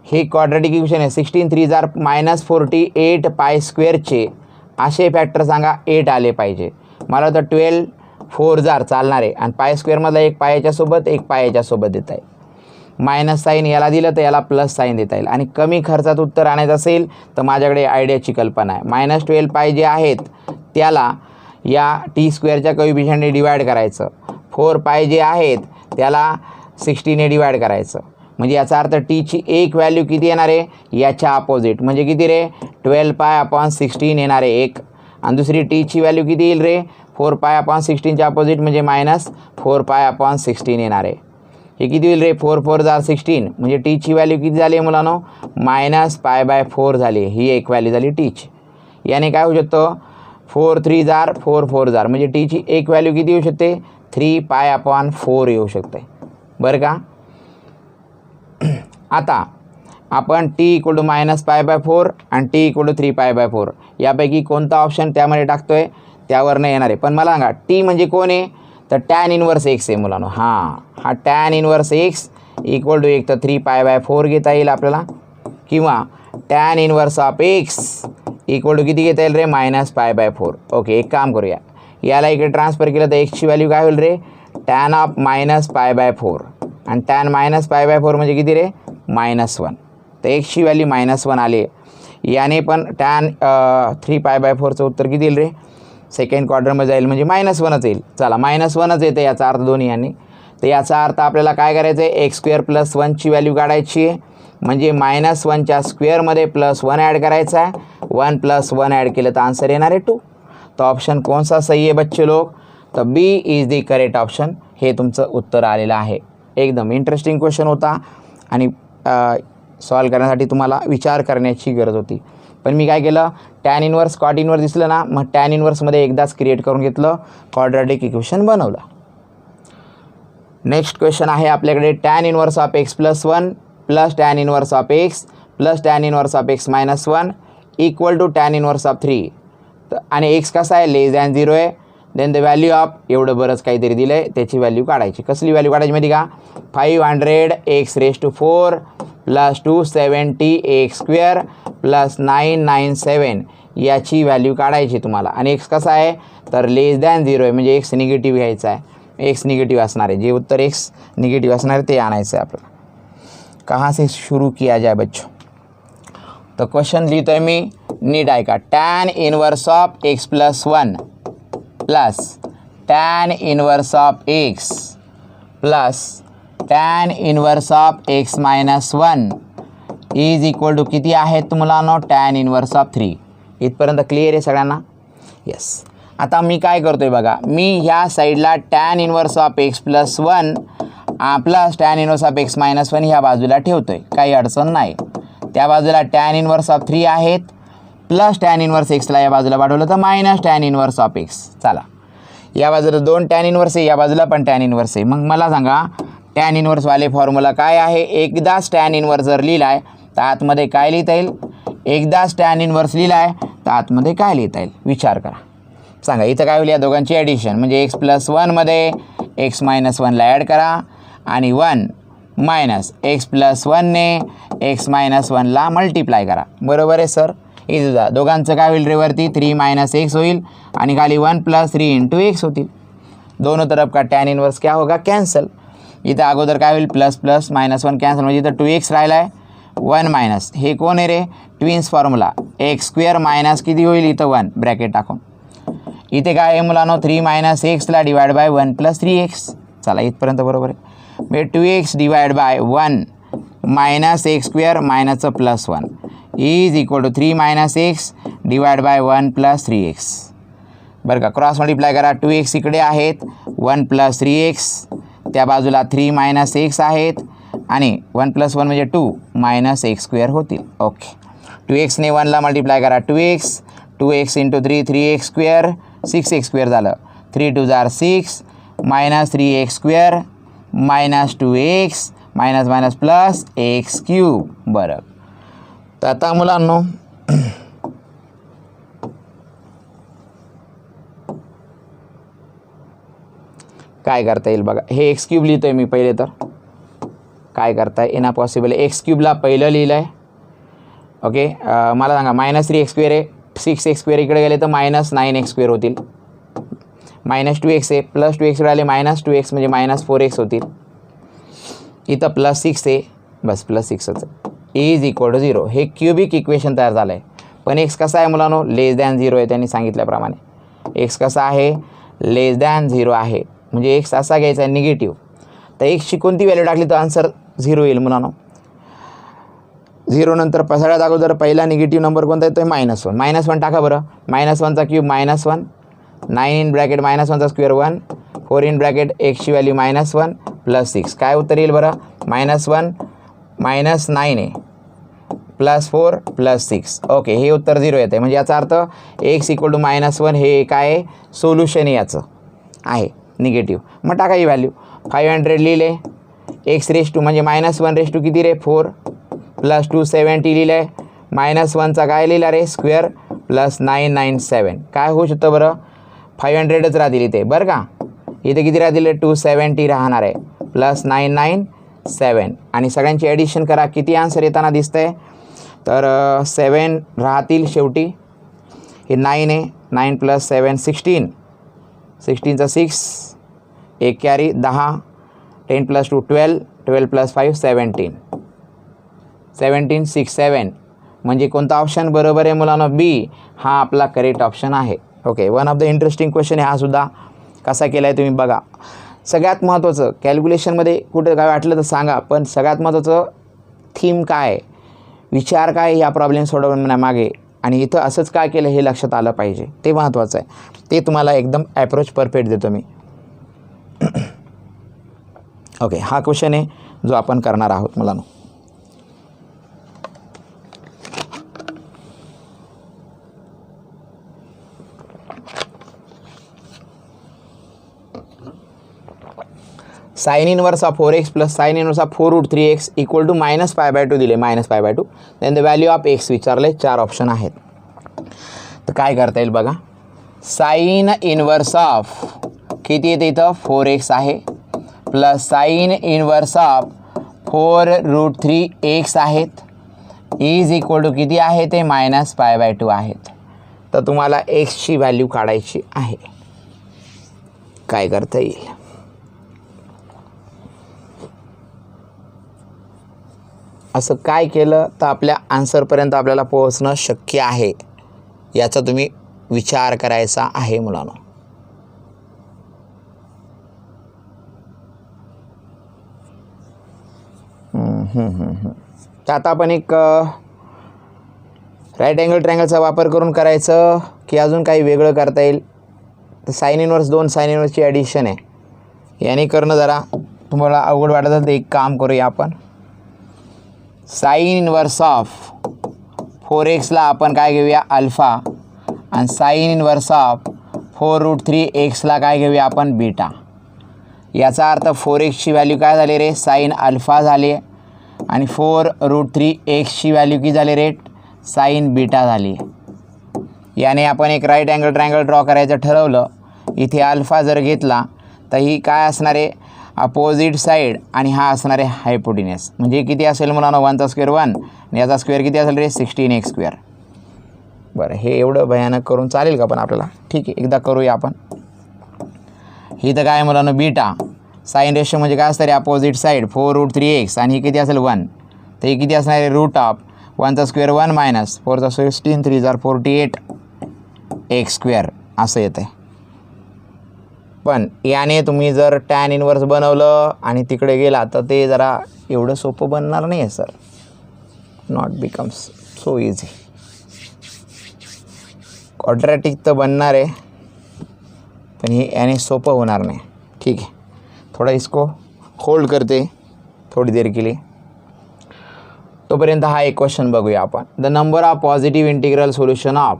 हे क्वाड्रॅटिक इक्वेशन आहे. 16 3 जार मायनस 48 पाय स्क्वेअरचे असे फॅक्टर सांगा 8 आले पाहिजे. मला तर 12 4 जार चालणार आहे आणि पाय स्क्वेअरमधला एक पायाच्यासोबत एक पायाच्यासोबत देता येईल. मायनस साईन याला दिलं तर याला प्लस साईन देता येईल. आणि कमी खर्चात उत्तर आणायचं असेल तर माझ्याकडे आयडियाची कल्पना आहे. -12 पाय जे आहेत त्याला या t² कोएफिशियंटने डिवाइड करायचं. 4 पाय जे आहेत त्याला 60ने डिवाइड करायचं. म्हणजे याचा अर्थ टीची एक व्हॅल्यू किती येणार आहे, याच्या अपोजिट. म्हणजे किती रे, 12 पाय अपॉन 16 येणार आहे एक. आणि दुसरी टीची व्हॅल्यू किती येईल रे, 4 पाय अपॉन 16च्या अपोजिट म्हणजे -4 पाय अपॉन 16 येणार आहे. हे किती होईल रे, 4 4 जार 16. म्हणजे टीची व्हॅल्यू किती झाली आहे मुलांनो, -π/4 झाली. ही एक व्हॅल्यू झाली टीची. याने काय होऊ शकतं, 4 3 जार 4 4 जार म्हणजे टीची एक व्हॅल्यू किती येऊ शकते, 3 π/4 येऊ शकते. बरं का. आता आपण t = -π/4 आणि t = 3π/4 यापैकी कोणता ऑप्शन त्यामध्ये टाकतो आहे त्यावर नाही येणार आहे. पण मला सांगा t म्हणजे कोण आहे, तर tan इनवर्स x आहे मुलांनो. हा tan inverse x equal to एक तर 3π/4 घेता येईल आपल्याला, किंवा tan inverse of x equal to किती घेता येईल रे, -π/4. ओके, एक काम करूया, याला इकडे ट्रान्सफर केलं तर एक्सची व्हॅल्यू काय होईल रे, tan ऑफ -π/4 आणि tan -π/4 म्हणजे किती रे, -1. तर एक्सची व्हॅल्यू -1 आली. याने पण tan 3π/4चं उत्तर किती येईल रे, सेकंड क्वाड्रंटमध्ये जाईल म्हणजे -1च येईल. चला -1च येते याचा अर्थ दोन्ही यांनी. तर याचा अर्थ आपल्याला काय करायचं आहे, x² + 1ची व्हॅल्यू काढायची आहे. म्हणजे -1च्या स्क्वेअरमध्ये +1 ॲड करायचा आहे. 1 + 1 ॲड केलं तर आन्सर येणार आहे 2. तो ऑप्शन कौन सा सही आहे बच्चे लोग, तर बी इज द करेक्ट ऑप्शन. हे तुमचं उत्तर आलेलं आहे. एकदम इंटरेस्टिंग क्वेश्चन होता आणि सॉल्व करण्यासाठी तुम्हाला विचार करण्याची गरज होती. पण मी काय केलं, tan इनवर्स कॉट इनवर्स दिसलं ना, मग tan इनवर्समध्ये एकदाच क्रिएट करून घेतलं, क्वाड्रॅटिक इक्वेशन बनवलं. नेक्स्ट क्वेश्चन आहे आपल्याकडे, tan inverse of x + 1 + tan inverse of x + tan inverse of x - 1 equal to tan inverse of 3. आणि x कसा आहे, <0 आहे. देन द व्हॅल्यू ऑफ एवढं बरंच काहीतरी दिलं आहे, त्याची व्हॅल्यू काढायची. कसली व्हॅल्यू काढायची माहिती का, 500x⁴ + 270x² + 997 याची व्हॅल्यू काढायची तुम्हाला. आणि x कसा आहे, तर <0 आहे म्हणजे x निगेटिव्ह घ्यायचा आहे. x निगेटिव्ह असणार आहे, जे उत्तर x निगेटिव्ह असणार आहे ते आणायचं आहे आपल्याला. कहाँ से शुरू किया जाए बच्चों, तो क्वेश्चन लिहितो आहे मी, नीट ऐका. tan inverse of x + 1 + tan inverse of x + tan inverse of x - 1 is equal to किती आहे तुम्हाला, tan इनवर्स ऑफ 3. इथपर्यंत क्लिअर आहे सगळ्यांना, येस. आता मी काय करतो आहे बघा, मी ह्या साईडला tan inverse of x + 1 + tan inverse of x - 1 ह्या बाजूला ठेवतो आहे, काही अडचण नाही. त्या बाजूला tan इनवर्स ऑफ 3 आहेत, प्लस tan इनवर्स xला या बाजूला वाढवलं तर -tan इनवर्स ऑफ x. चला, या बाजूला 2 tan इनवर्स आहे, या बाजूला पण tan इनवर्स आहे. मग मला सांगा tan इनवर्सवाले फॉर्म्युला काय आहे. एकदाच tan इनवर्स जर लिहिला आहे तर आतमध्ये काय लिहिता येईल, एकदाच tan इनवर्स लिहिला आहे तर आतमध्ये काय लिहिता येईल, विचार करा, सांगा. इथं काय होईल, या दोघांची ॲडिशन म्हणजे x + 1 मध्ये x - 1ला ॲड करा आणि 1 - x + 1ने x - 1ला मल्टिप्लाय करा. बरोबर आहे सर. इथं जा, दोघांचं काय होईल रे, वरती 3 - x होईल आणि खाली 1 + 3 × x होतील. दोनों तरफ का tan इनवर्स क्या होगा, कॅन्सल. इथं अगोदर काय होईल, ++ -1 कॅन्सल म्हणजे इथं 2x राहिला आहे. 1 - हे कोण आहे रे, ट्विन्स फॉर्म्युला, x² - किती होईल इथं 1 ब्रॅकेट टाकून. इथे काय आहे मुलांनो, 3 - xला डिवाइड बाय 1 + 3x. चला इथपर्यंत बरोबर आहे. म्हणजे 2x divide by 1 - x² - +1 is equal to 3 - x divide by 1 + 3x. बरं का, क्रॉस मल्टिप्लाय करा. 2x इकडे आहेत, 1 + 3x, त्या बाजूला 3 - x आहेत आणि 1 + 1 म्हणजे 2 - x² होतील. ओके, 2xने 1ला मल्टिप्लाय करा, 2x 2x × 3 3x², 6x² झालं. 3 2 जार 6 - 3x² -2x minus minus plus x cube. बरं, तर आता मुलांनो काय करता येईल बघा. हे एक्स क्यूब लिहितो आहे मी पहिले. तर काय करताय, इना पॉसिबल. एक्स क्यूबला पहिलं लिहिलं आहे. ओके, मला सांगा -3x² आहे, 6x² इकडे गेले तर -9x² होतील. -2x आहे, +2x आले -2x म्हणजे -4x होतील. इथं +6 आहे, बस +6च इज इक्वल टू 0. हे क्यूबिक इक्वेशन तयार झालं आहे. पण एक्स कसा आहे मुलांनो, <0 आहे. त्यांनी सांगितल्याप्रमाणे एक्स कसा आहे, <0 आहे. म्हणजे एक्स असा घ्यायचा आहे निगेटिव्ह. तर एक्सची कोणती व्हॅल्यू टाकली तर आन्सर 0 येईल मुलांनो. 0 नंतर सगळ्यात अगोदर पहिला निगेटिव्ह नंबर कोणता येतो आहे, -1. -1 टाका बरं. -1चा क्यूब -1, 9 इन ब्रॅकेट -1चा स्क्वेअर 1, 4 इन ब्रॅकेट एक्सची व्हॅल्यू -1 प्लस 6. काय उत्तर येईल बरं, -1 -9 आहे प्लस 4 प्लस 6. ओके, हे उत्तर 0 येतं आहे. म्हणजे याचा अर्थ एक्स इक्वल टू -1 हे काय आहे, सोल्युशन याचं आहे निगेटिव्ह. मग टाका ही व्हॅल्यू. 500 लिहिले, x⁻² म्हणजे -1 किती रे, 4 प्लस 270 लिहिलं आहे. -1चा काय लिहिला रे, स्क्वेअर प्लस 997. काय होऊ शकतं बरं, 500च राहतील इथे बरं का. इथे किती राहतील, 270 राहणार आहे प्लस 997. आणि सगळ्यांची ॲडिशन करा, किती आन्सर येताना दिसतं आहे. तर 7 राहतील शेवटी. हे 9 आहे, 9 + 7 16, 16चा 6, एक कॅरी 10, 10 + 2 12, 12 + 5 17, 17 6 7. म्हणजे कोणता ऑप्शन बरोबर आहे मुलांना, बी हा आपला करेक्ट ऑप्शन आहे. Okay, one of the interesting question आहे हा सुद्धा. कसा केला आहे तुम्ही बघा. सगळ्यात महत्त्वाचं कॅल्क्युलेशनमध्ये कुठं काय वाटलं तर सांगा, पण सगळ्यात महत्त्वाचं थीम काय आहे, विचार काय या प्रॉब्लेम सोडवण्यामागे, आणि इथं असंच काय केलं हे लक्षात आलं पाहिजे, ते महत्त्वाचं आहे. ते तुम्हाला एकदम ॲप्रोच परफेक्ट देतो मी. ओके, हा क्वेश्चन आहे जो आपण करणार आहोत मुलांनो. sin inverse of 4x plus sin inverse of 4√3x equal to -π/2 दिले, -π/2. Then the value of x विचारले. 4 ऑप्शन आहेत. तर काय करता येईल बघा. sin इनवर्स ऑफ किती येते इथं, 4x आहे, plus sin inverse of 4√3x आहेत, इज इक्वल टू किती आहे ते, -π/2 आहेत. तर तुम्हाला एक्सची व्हॅल्यू काढायची आहे. काय करता येईल, असं काय केलं तर आपल्या आन्सरपर्यंत आपल्याला पोहोचणं शक्य आहे, याचा तुम्ही विचार करायचा आहे मुलांनो. तर आता आपण एक राईट अँगल ट्रायंगलचा वापर करून करायचं की अजून काही वेगळं करता येईल. तर sin इनवर्स 2 sin इनवर्सची ॲडिशन आहे, याने करणं जरा तुम्हाला अवघड वाटत असेल तर एक काम करूया आपण. sin इनवर्स ऑफ 4x आपण काय घेऊया, अल्फा, आणि sin इनवर्स ऑफ 4√3x काय घेऊया आपण, बीटा. याचा अर्थ 4xची व्हॅल्यू काय झाली रे, sin अल्फा झाली, आणि 4√3x व्हॅल्यू किती झाली रे, sin बीटा झाली. याने आपण एक राईट अँगल ट्रायंगल ड्रॉ करायचं ठरवलं. इथे अल्फा जर घेतला तर ही काय असणार आहे, अपोजिट साईड, आणि हा असणार आहे हायपोटिनस. म्हणजे किती असेल मुलांना, 1चा स्क्वेअर 1 आणि याचा स्क्वेअर किती असेल रे, 16x². बरं, हे एवढं भयानक करून चालेल का पण आपल्याला, ठीक आहे एकदा करूया आपण. ही तर काय मुलांना, बीटा. साईन रेशो म्हणजे काय असतं रे, अपोजिट साईड 4√3x, आणि ही किती असेल 1, तर ही किती असणार आहे, रूट ऑफ 1चा स्क्वेअर 1 मायनस 4चा 16, 3 जार 48x², असं येतं आहे. पण याने तुम्ही जर टॅन इनवर्स बनवलं आणि तिकडे गेला तर ते जरा एवढं सोपं बनणार नाही आहे sir. Not becomes so easy. Quadratic तर बनणार आहे पण हे याने सोपं होणार नाही. ठीक आहे, थोड़ा इसको होल्ड करते थोड़ी देर के लिए. तोपर्यंत हा एक क्वेश्चन बघूया आपण. The number of positive integral solution of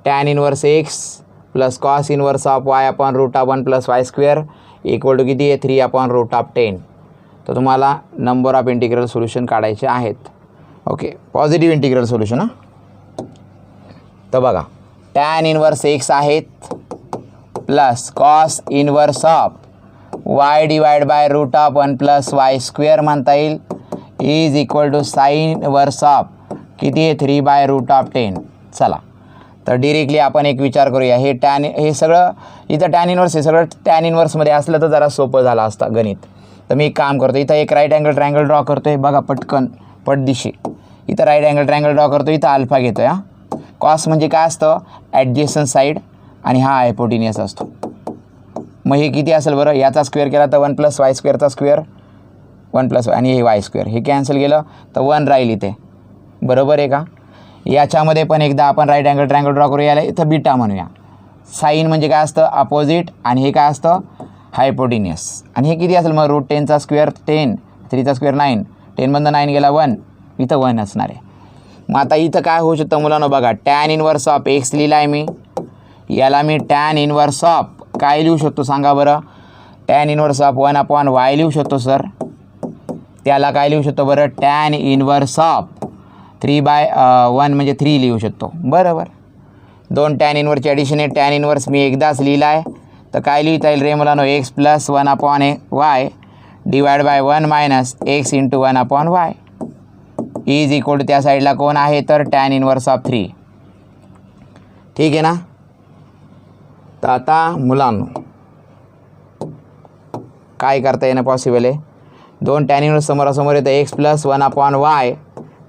tan inverse x plus cos inverse of y upon root of 1 + y² equal to किती आहे 3/√10. तर तुम्हाला नंबर ऑफ इंटिग्रल सोल्युशन काढायचे आहेत. Okay, positive integral solution. हां, तर बघा टॅन इनवर्स एक्स आहेत plus cos inverse of y divide by √1 + y² म्हणता येईल is equal to sine inverse of किती आहे 3/√10. चला, तर डिरेक्टली आपण एक विचार करूया. हे सगळं इथं टॅन इनवर्स हे सगळं टॅन इनवर्समध्ये असलं तर जरा सोपं झालं असतं गणित. तर मी एक काम करतो, इथं एक राईट अँगल ट्रायंगल ड्रॉ करतो आहे बघा पटकन पटदिशी. इथं राईट अँगल ट्रायंगल ड्रॉ करतो, इथं अल्फा घेतो आहे. हां, कॉस म्हणजे काय असतं ॲडजेसंट साईड आणि हा हायपोटेनियस असतो. मग हे किती असेल बरं, याचा स्क्वेअर केला तर 1 + y² स्क्वेअर 1 + आणि हे y² हे कॅन्सल केलं तर 1 राहील इथे. बरोबर आहे का. याच्यामध्ये पण एकदा आपण राईट अँगल ट्रायंगल ड्रॉ करू. याला इथं बीटा म्हणूया. साईन म्हणजे काय असतं अपोजिट आणि हे काय असतं हायपोटेनियस. आणि हे किती असेल मग √10 स्क्वेअर 10 3 स्क्वेअर 9 10मधनं 9 गेला 1 इथं 1 असणार आहे. मग आता इथं काय होऊ शकतं मुलांना बघा टॅन इनवर्स ऑफ एक्स लिहिला आहे मी. याला मी टॅन इनवर्स ऑफ काय लिहू शकतो सांगा बरं. टॅन इनवर्स ऑफ 1/y लिहू शकतो सर. त्याला काय लिहू शकतो बरं टॅन इनवर्स ऑफ 3/1 म्हणजे 3 लिहू शकतो. बरोबर, 2 टॅन इनवर्सची ॲडिशन आहे. टॅन इनवर्स मी एकदाच लिहिला आहे तर काय लिहिता येईल रे मुलांनो x + 1/y divide by 1 - x × 1/y is equal to त्या साईडला कोण आहे तर टॅन इनवर्स ऑफ 3. ठीक आहे ना. तर आता मुलांनो काय करता येणं पॉसिबल आहे. 2 टॅन इनवर्स समोरासमोर येतं x + 1/y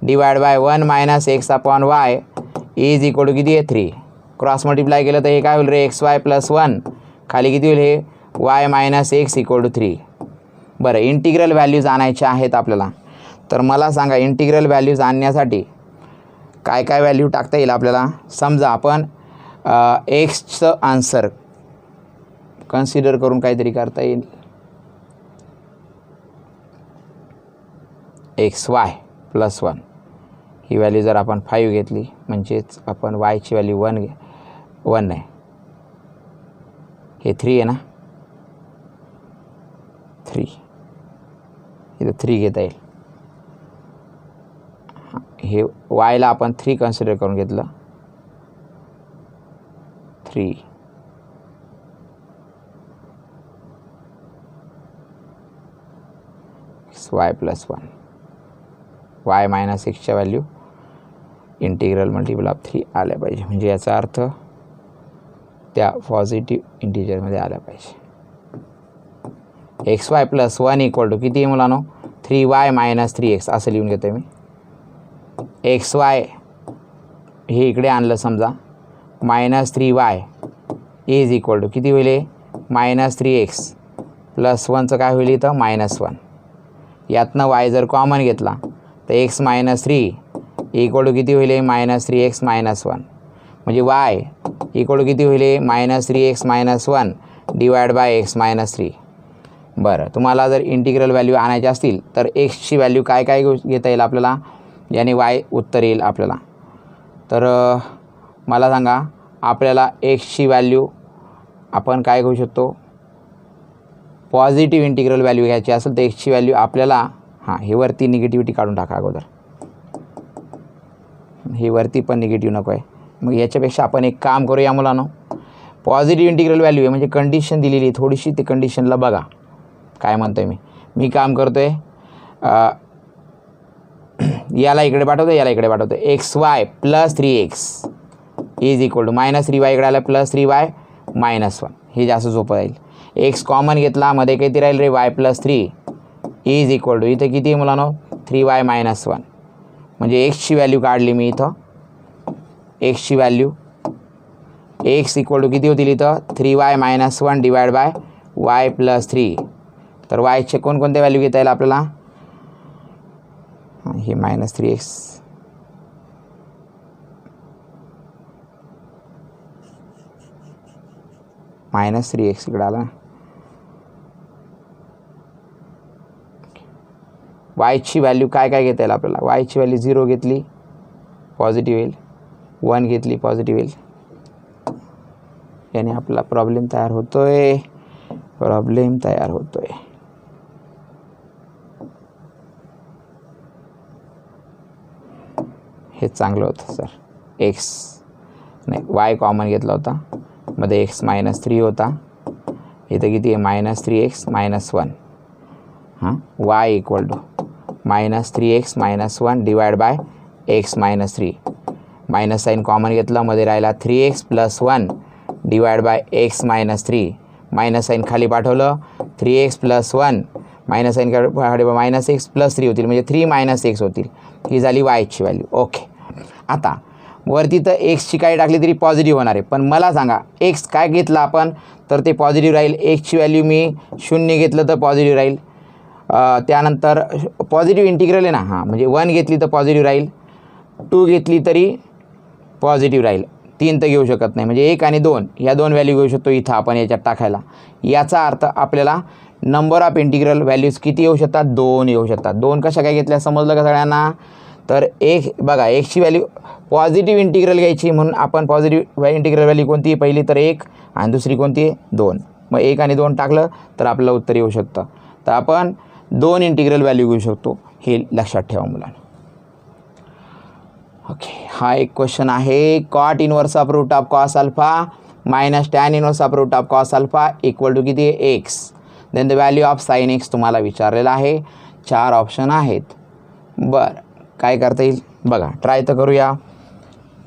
divide by 1 - x/y is equal to किती आहे 3. क्रॉस मल्टिप्लाय केलं तर हे काय होईल रे xy + 1 खाली किती होईल हे y - x = 3. बरं, इंटिग्रल व्हॅल्यूज आणायच्या आहेत आपल्याला. तर मला सांगा इंटिग्रल व्हॅल्यूज आणण्यासाठी काय काय व्हॅल्यू टाकता येईल आपल्याला. समजा आपण एक्सचं आन्सर कन्सिडर करून काहीतरी करता येईल. xy + 1 ही व्हॅल्यू जर आपण 5 घेतली म्हणजेच आपण yची व्हॅल्यू 1 आहे. हे 3 आहे ना 3 इथं 3 घेता येईल. हे वायला आपण 3 कन्सिडर करून घेतलं 3 y + 1 y - xच्या व्हॅल्यू इंटिग्रल मल्टिपल ऑफ 3 आल्या पाहिजे. म्हणजे याचा अर्थ त्या पॉझिटिव्ह इंटिजरमध्ये आल्या पाहिजे. xy + 1 इक्वल टू किती आहे मुलांनो 3y - 3x असं लिहून घेतो मी. xy हे इकडे आणलं समजा -3y इज इक्वल टू किती होईल -3x + 1चं काय होईल इथं -1. यातनं y जर कॉमन घेतला तर x - 3 इक्वल टू किती होईल -3x - 1 म्हणजे y इक्वल टू किती होईल -3x - 1 डिवाइड बाय x - 3. बरं, तुम्हाला जर इंटिग्रल व्हॅल्यू आणायचे असतील तर एक्सची व्हॅल्यू काय काय घेता येईल आपल्याला याने y उत्तर येईल आपल्याला. तर मला सांगा आपल्याला एक्सची व्हॅल्यू आपण काय घेऊ शकतो पॉझिटिव्ह इंटिग्रल व्हॅल्यू घ्यायची असेल तर एक्सची व्हॅल्यू आपल्याला हे वरती निगेटिव्हिटी काढून टाका अगोदर. हे वरती पण निगेटिव्ह नको आहे. मग याच्यापेक्षा आपण एक काम करूया मुलांनो. पॉझिटिव्ह इंटिग्रल व्हॅल्यू आहे म्हणजे कंडिशन दिलेली आहे थोडीशी ते कंडिशनला बघा काय म्हणतो आहे मी काम करतो आहे याला इकडे पाठवतो याला इकडे पाठवतो. xy + 3x is equal to -3y इकडे आला +3y - 1 हे जास्त सोपं राहील. x कॉमन घेतला मध्ये किती राहील रे y + 3 इज इक्वल टू इथं किती आहे मुलांनो 3y - 1 म्हणजे एक्सची व्हॅल्यू काढली मी इथं. एक्सची व्हॅल्यू x इक्वल टू किती होतील इथं 3y - 1 डिवाइड बाय y + 3. तर yचे कोणकोणते व्हॅल्यू घेता येईल आपल्याला हे -3x -3x इकडे आला. yची व्हॅल्यू काय काय घेता येईल आपल्याला. yची व्हॅल्यू 0 घेतली पॉझिटिव्ह येईल 1 घेतली पॉझिटिव्ह येईल. याने आपला प्रॉब्लेम तयार होतोय. प्रॉब्लेम तयार होतोय. हे चांगलं होतं सर. एक्स नाही वाय कॉमन घेतला होता, मध्ये एक्स -3 होता, इथं किती आहे -3x -1. हां y equal to -3x -1 divide by x -3. Minus sine common घेतला, मध्ये राहिला 3x + 1 divide by x -3. Minus sine खाली पाठवलं, 3x + 1 मायनस साईन -x + 3 होतील, म्हणजे 3 - x होतील. ही झाली वायची व्हॅल्यू. ओके. आता वरती तर एक्सची काय टाकली तरी पॉझिटिव्ह होणार आहे, पण मला सांगा एक्स काय घेतलं आपण तर ते पॉझिटिव्ह राहील. एक्सची व्हॅल्यू मी 0 घेतलं तर पॉझिटिव्ह राहील. त्यानंतर पॉझिटिव्ह इंटिग्रल आहे ना, हां म्हणजे 1 घेतली तर पॉझिटिव्ह राहील, 2 घेतली तरी पॉझिटिव्ह राहील, 3 तर घेऊ शकत नाही. म्हणजे 1 आणि 2 ह्या 2 व्हॅल्यू घेऊ शकतो इथं आपण याच्यात टाकायला. याचा अर्थ आपल्याला नंबर ऑफ इंटिग्रल व्हॅल्यूज किती येऊ शकतात, 2 येऊ शकतात. 2 कशा काय घेतल्या समजलं का सगळ्यांना. तर एक बघा एक्सची व्हॅल्यू पॉझिटिव्ह इंटिग्रल घ्यायची, म्हणून आपण पॉझिटिव्ह इंटिग्रल व्हॅल्यू कोणती पहिली तर 1 आणि दुसरी कोणती 2. मग 1 आणि 2 टाकलं तर आपल्याला उत्तर येऊ शकतं. तर आपण 2 इंटिग्रल व्हॅल्यू घेऊ शकतो, हे लक्षात ठेवा मुलांना. ओके. हा एक क्वेश्चन आहे. Cot inverse of root of cos alpha minus tan inverse of root of cos alpha equal to किती आहे x. Then the value of sine x तुम्हाला विचारलेला आहे. 4 ऑप्शन आहेत. बरं काय करता येईल बघा, ट्राय तर करूया.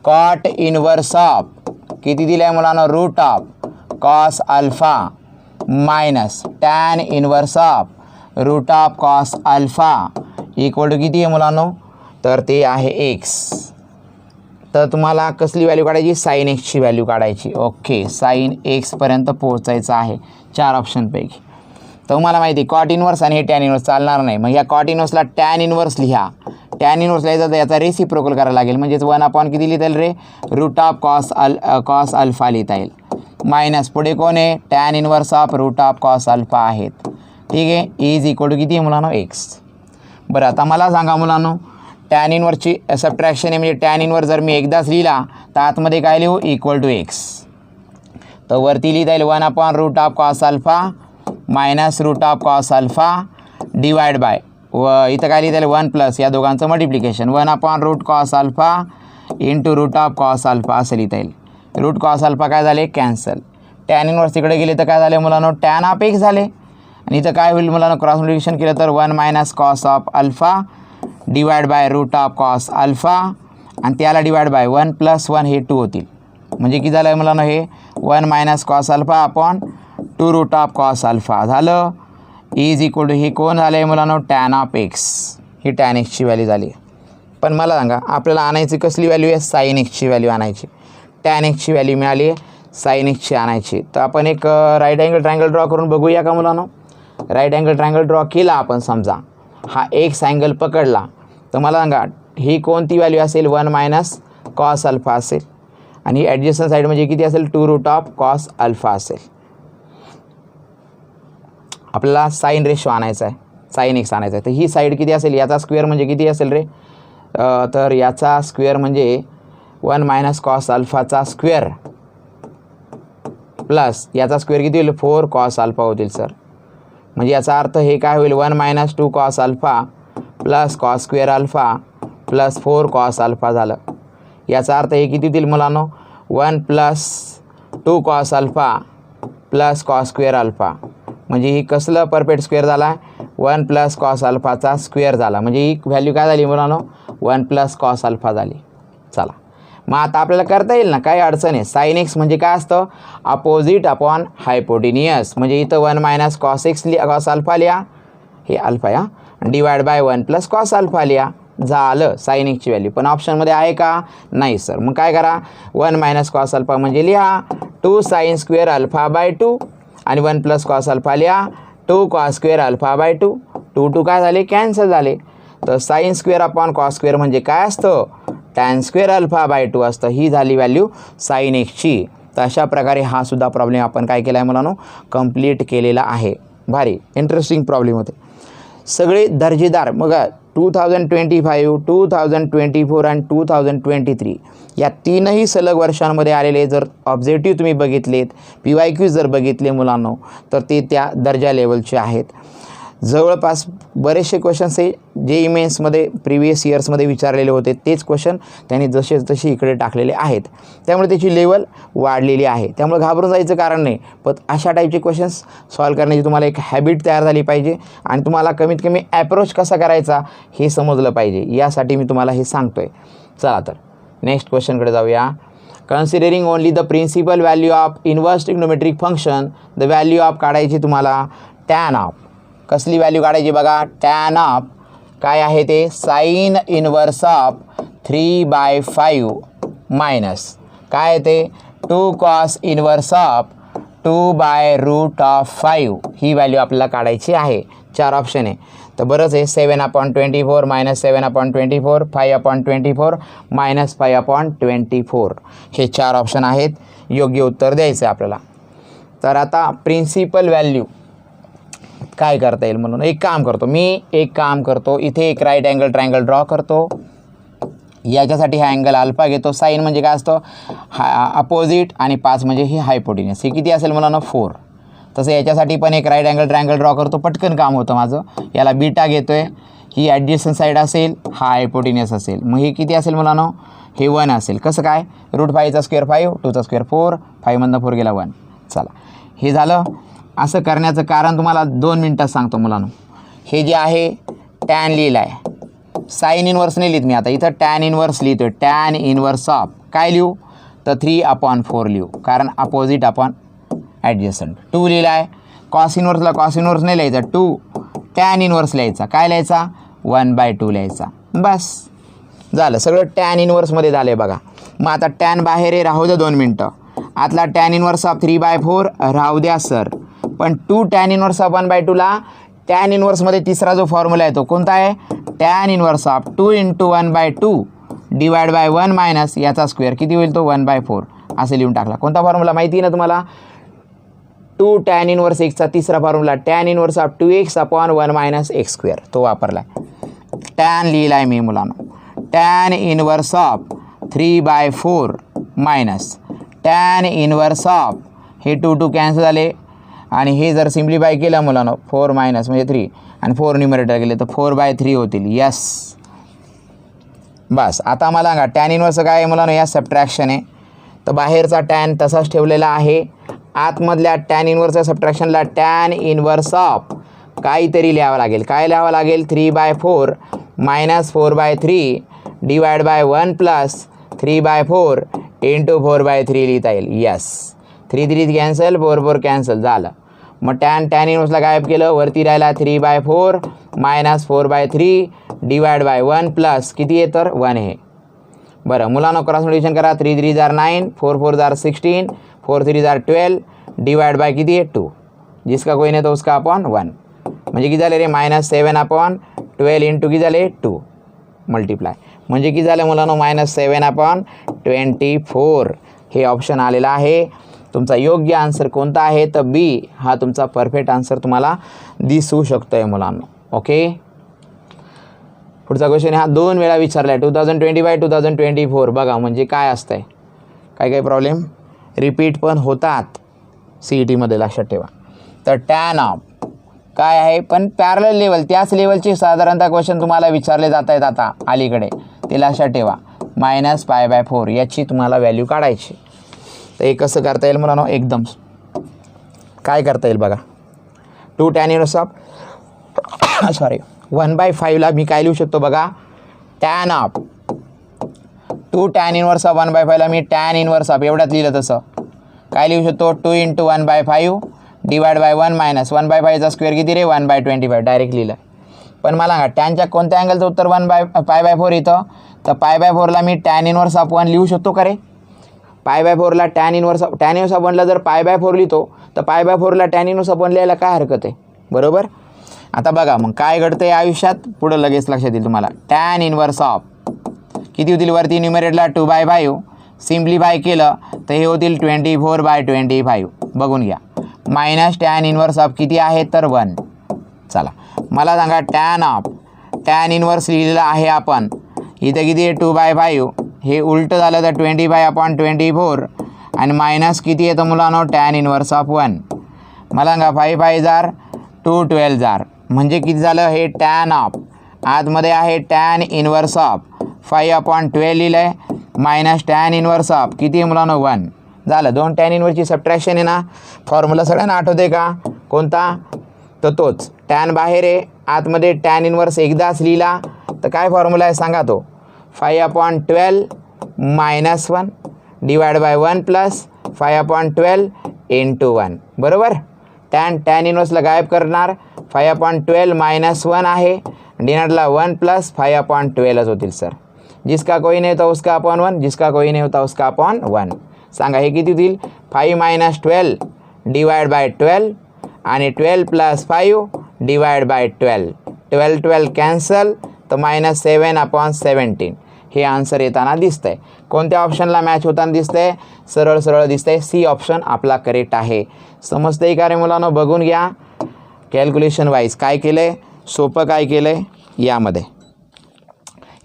कॉट इनवर्स ऑफ किती दिलं आहे मुलांना root of cos alpha minus tan inverse of root of cos alpha equal to किती आहे मुलांनो तर ते आहे एक्स. तर तुम्हाला कसली व्हॅल्यू काढायची, साइन एक्सची व्हॅल्यू काढायची. ओके. साइन एक्सपर्यंत पोहोचायचं आहे 4 ऑप्शनपैकी. तर तुम्हाला माहिती आहे कॉट इनवर्स आणि हे टॅन इनवर्स चालणार नाही. मग ह्या कॉट इनवर्सला टॅन इनवर्स लिहा. टॅन इनवर्स लिहायचं तर याचा रेसिप्रोकल करायला लागेल, म्हणजेच 1 किती लिहिता येईल रे रूट ऑफ कॉस अल्फा लिहिता येईल. मायनस पुढे कोण आहे tan inverse of root of cos alpha आहेत. ठीक आहे. इज इक्वल टू किती आहे मुलांनो एक्स. बरं आता मला सांगा मुलांनो टॅन इनवर्सची सबट्रॅक्शन आहे, म्हणजे टॅन इनवर्स जर मी एकदाच लिहिला तर आतमध्ये काय लिहू इक्वल टू एक्स. तर वरती लिहिता येईल 1/रूट of cos alpha minus root of cos alpha divide by व इथं काय लिहिता येईल 1 + या दोघांचं मल्टिप्लिकेशन 1/रूट cos alpha into root of cos alpha असं लिहिता येईल. रूट कॉस अल्फा काय झाले कॅन्सल. टॅन इनवर्स तिकडे गेले तर काय झाले मुलांनो टॅन ऑफ एक्स झाले. आणि इथं काय होईल मुलांनो क्रॉस मल्टिप्लिकेशन केलं तर 1 - cos of alpha divide by root of cos alpha आणि त्याला डिवाइड बाय 1 + 1 हे 2 होतील. म्हणजे किती झालं आहे मुलांनो हे 1 - cos alpha upon 2 root of cos alpha झालं. इज इक्वल टू हे कोण झालं आहे मुलांनो टॅन ऑफ एक्स. ही टॅन एक्सची व्हॅल्यू झाली. पण मला सांगा आपल्याला आणायची कसली व्हॅल्यू आहे साइन एक्सची व्हॅल्यू आणायची. टॅन एक्सची व्हॅल्यू मिळाली आहे, साइन एक्सची आणायची. तर आपण एक राईट अँगल ट्रायंगल ड्रॉ करून बघूया का मुलांनो. राईट अँगल ट्रायंगल ड्रॉ केला आपण, समजा हा एक्स अँगल पकडला तर मला सांगा ही कोणती व्हॅल्यू असेल 1 - कॉस अल्फा असेल आणि ॲडजस्टंट साईड म्हणजे किती असेल 2 रूट ऑफ कॉस अल्फा असेल. आपल्याला साइन रेशो आणायचा आहे, साइन एक्स आणायचा आहे. तर ही साईड किती असेल याचा स्क्वेअर म्हणजे किती असेल रे तर याचा स्क्वेअर म्हणजे 1 - कॉस अल्फाचा स्क्वेअर प्लस याचा स्क्वेअर किती होईल 4 कॉस अल्फा होतील सर. म्हणजे याचा अर्थ हे काय होईल 1 - 2 cos alpha plus cos square alpha plus 4 cos alpha झालं. याचा अर्थ हे किती होतील मुलांनो 1 + 2 cos alpha plus cos square alpha. म्हणजे ही कसलं परफेक्ट स्क्वेअर झाला 1 + कॉस अल्फाचा स्क्वेअर झाला. म्हणजे ही व्हॅल्यू काय झाली मुलांनो 1 + कॉस अल्फा झाली. चला मग आता आपल्याला करता येईल ना, काही अडचण आहे. साइन एक्स म्हणजे काय असतं अपोजिट अपॉन हायपोटेनियस. म्हणजे इथं 1 - कॉस एक्स कॉस अल्फा लिहा, हे अल्फा या डिवाइड बाय 1 + कॉस अल्फा लिहा. झालं साइन एक्सची व्हॅल्यू. पण ऑप्शनमध्ये आहे का नाही सर. मग काय करा 1 - कॉस अल्फा म्हणजे लिहा 2 साइन स्क्वेअर अल्फा बाय 2 आणि 1 + कॉस अल्फा लिहा 2 कॉस स्क्वेअर अल्फा बाय 2. 2 काय झाले कॅन्सल झाले. तर sine square upon cos square म्हणजे काय असतं टॅन स्क्वेअर अल्फा बाय 2 असतं. ही झाली व्हॅल्यू साइन एक्सची. तर अशा प्रकारे हा सुद्धा प्रॉब्लेम आपण काय केला आहे मुलांनो कंप्लीट केलेला आहे. भारी इंटरेस्टिंग प्रॉब्लेम होते सगळे दर्जेदार. मग 2025, 2024 आणि 2023 या तीनही सलग वर्षांमध्ये आलेले जर ऑब्जेक्टिव्ह तुम्ही बघितलेत, PYQ जर बघितले मुलांनो, तर ते त्या दर्जा लेवलचे आहेत. जवळपास बरेचसे क्वेश्चन्स हे JEE मेन्समध्ये प्रिव्हियस इयर्समध्ये विचारलेले होते, तेच क्वेश्चन त्यांनी जसे तसे इकडे टाकलेले आहेत. त्यामुळे त्याची लेवल वाढलेली आहे. त्यामुळे घाबरून जायचं कारण नाही. पण अशा टाईपचे क्वेश्चन्स सॉल्व करण्याची तुम्हाला एक हॅबिट तयार झाली पाहिजे आणि तुम्हाला कमीत कमी ॲप्रोच कसा करायचा हे समजलं पाहिजे. यासाठी मी तुम्हाला हे सांगतो आहे. चला तर नेक्स्ट क्वेश्चनकडे जाऊया. Considering only the principal value of inverse trigonometric function, the value of काढायची तुम्हाला टॅन ऑफ. कसली व्हॅल्यू काढायची बघा, टॅन ऑफ काय आहे ते साइन इन्व्हर्स ऑफ 3/5 मायनस काय ते 2 cos inverse of 2/√5. He value आपल्याला काढायची आहे. 4 ऑप्शन आहे तर बरंच आहे. 7/24 मायनस 7/24, 5/24 मायनस 5/24 हे 4 ऑप्शन आहेत. योग्य उत्तर द्यायचं आहे आपल्याला. तर आता प्रिन्सिपल व्हॅल्यू काय करता येईल म्हणून एक काम करतो इथे एक राईट अँगल ट्रायंगल ड्रॉ करतो. याच्यासाठी हा अँगल अल्फा घेतो. साईन म्हणजे काय असतं, अपोजिट, आणि 5 म्हणजे ही हायपोटेन्यूस. हे किती असेल मुलांना 4. तसं याच्यासाठी पण एक राईट अँगल ट्रायंगल ड्रॉ करतो. पटकन काम होतं माझं. याला बीटा घेतो आहे. ही ॲडजस्टंट साईड असेल, हा हायपोटेन्यूस असेल. मग हे किती असेल मुलांना, हे 1 असेल. कसं काय, √5चा स्क्वेअर 5, 2चा स्क्वेअर 4, 5मधनं 4 गेला 1. चला हे झालं. असं करण्याचं कारण तुम्हाला 2 मिनटात सांगतो मुलांनो. हे जे आहे टॅन लिहिलं आहे, साईन इन्व्हर्स नाही लिहित मी आता, इथं टॅन इन्व्हर्स लिहितो आहे. टॅन इन्व्हर्स ऑफ काय लिहू तर 3/4 लिहू, कारण अपोजिट अपॉन ॲडजस्टंट. 2 लिहिला आहे. कॉस इन्व्हर्सला कॉस इन्व्हर्स नाही लिहायचा, 2 टॅन इन्व्हर्स लिहायचा. काय लिहायचा 1/2 लिहायचा. बस झालं, सगळं टॅन इन्व्हर्समध्ये झालं आहे बघा. मग आता टॅन बाहेर आहे, राहू द्या 2 मिनटं. आतला टॅन इन्व्हर्स ऑफ 3/4 राहू द्या सर, पण 2 टॅन इन्व्हर्स ऑफ 1/2ला टॅन इन्व्हर्समध्ये तिसरा जो फॉर्म्युला आहे तो कोणता आहे, tan inverse of 2 × 1/2 divide by 1 minus याचा स्क्वेअर किती होईल तो 1/4 असं लिहून टाकला. कोणता फॉर्म्युला माहिती आहे ना तुम्हाला, 2 टॅन इन्व्हर्स एक्सचा तिसरा formula tan inverse of 2x/1 - x², तो वापरला. टॅन लिहिला आहे मी मुलांनो. Tan inverse of 3/4 minus tan inverse of हे 2 कॅन्सल झाले आणि हे जर सिम्प्लिफाय केलं मुलांनो 4 मायनस म्हणजे 3 आणि 4 न्यूमरेटर गेले तर 4/3 होतील. यस, बस. आता मला सांगा टॅन इन्व्हर्स काय आहे मुलांनो, या सबट्रॅक्शन आहे. तर बाहेरचा टॅन तसाच ठेवलेला आहे. आतमधल्या टॅन इन्व्हर्सच्या सबट्रॅक्शनला टॅन इन्व्हर्स ऑफ काहीतरी लिहावं लागेल. काय लिहावं लागेल 3/4 मायनस 4/3 डिवाइड बाय 1 प्लस 3/4 × 4/3 लिहिता येईल. यस, 3 3 कॅन्सल, 4 4 कॅन्सल झालं. मग टॅन इन्व्हर्सला गायब केलं, वरती राहिला 3/4 मायनस 4/3 डिवाइड बाय 1 प्लस किती आहे तर 1 आहे. बरं मुलांना क्रॉस मल्टिप्लिकेशन करा. 3 3 = 9, 4 4 = 16, 4 3 = 12 डिवाइड बाय किती आहे 2. जिसका कोई नाही तो उसका अपॉन 1. म्हणजे किती झाले रे -7/12 इंटू किती झाले 2 मल्टिप्लाय. म्हणजे किती झालं मुलांना -7/24. हे ऑप्शन आलेलं आहे. तुमचा योग्य आन्सर कोणता आहे तर बी हा तुमचा परफेक्ट आन्सर तुम्हाला दिसू शकतो आहे मुलांना. ओके, पुढचा क्वेश्चन हा 2 वेळा विचारला आहे. 2025 2024 बघा म्हणजे काय असतं आहे, काही प्रॉब्लेम रिपीट पण होतात CETमध्ये, लक्षात ठेवा. तर टॅन ऑफ काय आहे पण पॅरलल लेवल, त्याच लेवलचे साधारणतः क्वेश्चन तुम्हाला विचारले जात आहेत आता अलीकडे, ते लक्षात ठेवा. -π/4 याची तुम्हाला व्हॅल्यू काढायची. तर हे कसं करता येईल मुलांनो, एकदम काय करता येईल बघा. 2 टॅन इन्व्हर्स ऑफ 1/5ला मी काय लिहू शकतो बघा, tan of 2 tan inverse of 1/5ला मी टॅन इन्व्हर्स ऑफ एवढ्यात लिहिलं तसं काय लिहू शकतो 2 × 1/5 डिवाइड बाय 1 मायनस 1/5चा स्क्वेअर किती रे 1/25 डायरेक्ट लिहिलं. पण मला सांगा टॅनच्या कोणत्या अँगलचं उत्तर 1/π/4 येतं. तर π/4ला मी टॅन इन्व्हर्स ऑफ 1 लिहू शकतो का रे. π/4ला टॅन इन्व्हर्स ऑफ 1ला जर π/4 लिहितो तर π/4ला टॅन इन्व्हर्स ऑफ 1 लिहायला काय हरकत आहे, बरोबर. आता बघा मग काय घडतं आहे आयुष्यात, पुढं लगेच लक्षात येईल तुम्हाला. टॅन इन्व्हर्स ऑफ किती होतील वरती न्यूमरेटरला 2/5 सिम्प्लिफाय केलं तर हे होतील 24/25. बघून घ्या. मायनस टॅन इन्व्हर्स ऑफ किती आहे तर 1. चला मला सांगा टॅन ऑफ टॅन इनवर्स लिहिलेलं आहे आपण. इथं किती आहे 2/5. हे उलटं झालं तर 25/24 आणि मायनस किती येतं मुलांनो टॅन इनवर्स ऑफ 1. मला सांगा 5 जार 2 12 जार म्हणजे किती झालं हे टॅन ऑफ आतमध्ये आहे टॅन इनवर्स ऑफ 5/12 लिहिलं आहे मायनस टॅन इनवर्स ऑफ किती मुलांनो 1 झालं. 2 टॅन इनवर्सची सबट्रॅक्शन आहे ना. फॉर्म्युला सगळ्यांना आठवते का कोणता तर तोच. टॅन बाहेर आहे आतमध्ये टॅन इनवर्स एकदाच लिहिला तर काय फॉर्म्युला आहे सांगा तो 5/12 - 1 डिवाइड बाय 1 प्लस 5/12 इंटू 1 बरोबर. टॅन इनवर्सला गायब करणार 5/12 - 1 आहे डिनरला 1 प्लस 5/12 होतील सर. जिसका कोई नहीं होता उसका अपॉन 1 जिसका कोई नहीं होता उसका अपॉन 1. सांगा हे किती होतील 5 - 12 डिवाइड बाय 12 आणि 12 प्लस 5 डिवाइड बाय 12. 12 कॅन्सल तर -7/17 हे आन्सर येताना दिसतंय. कोणत्या ऑप्शनला मॅच होताना दिसतंय सरळ सरळ दिसतंय सी ऑप्शन आपला करेक्ट आहे. समजतंय का रे मुलांनो बघून घ्या कॅल्क्युलेशन वाईज काय केलं आहे सोपं काय केलं आहे यामध्ये.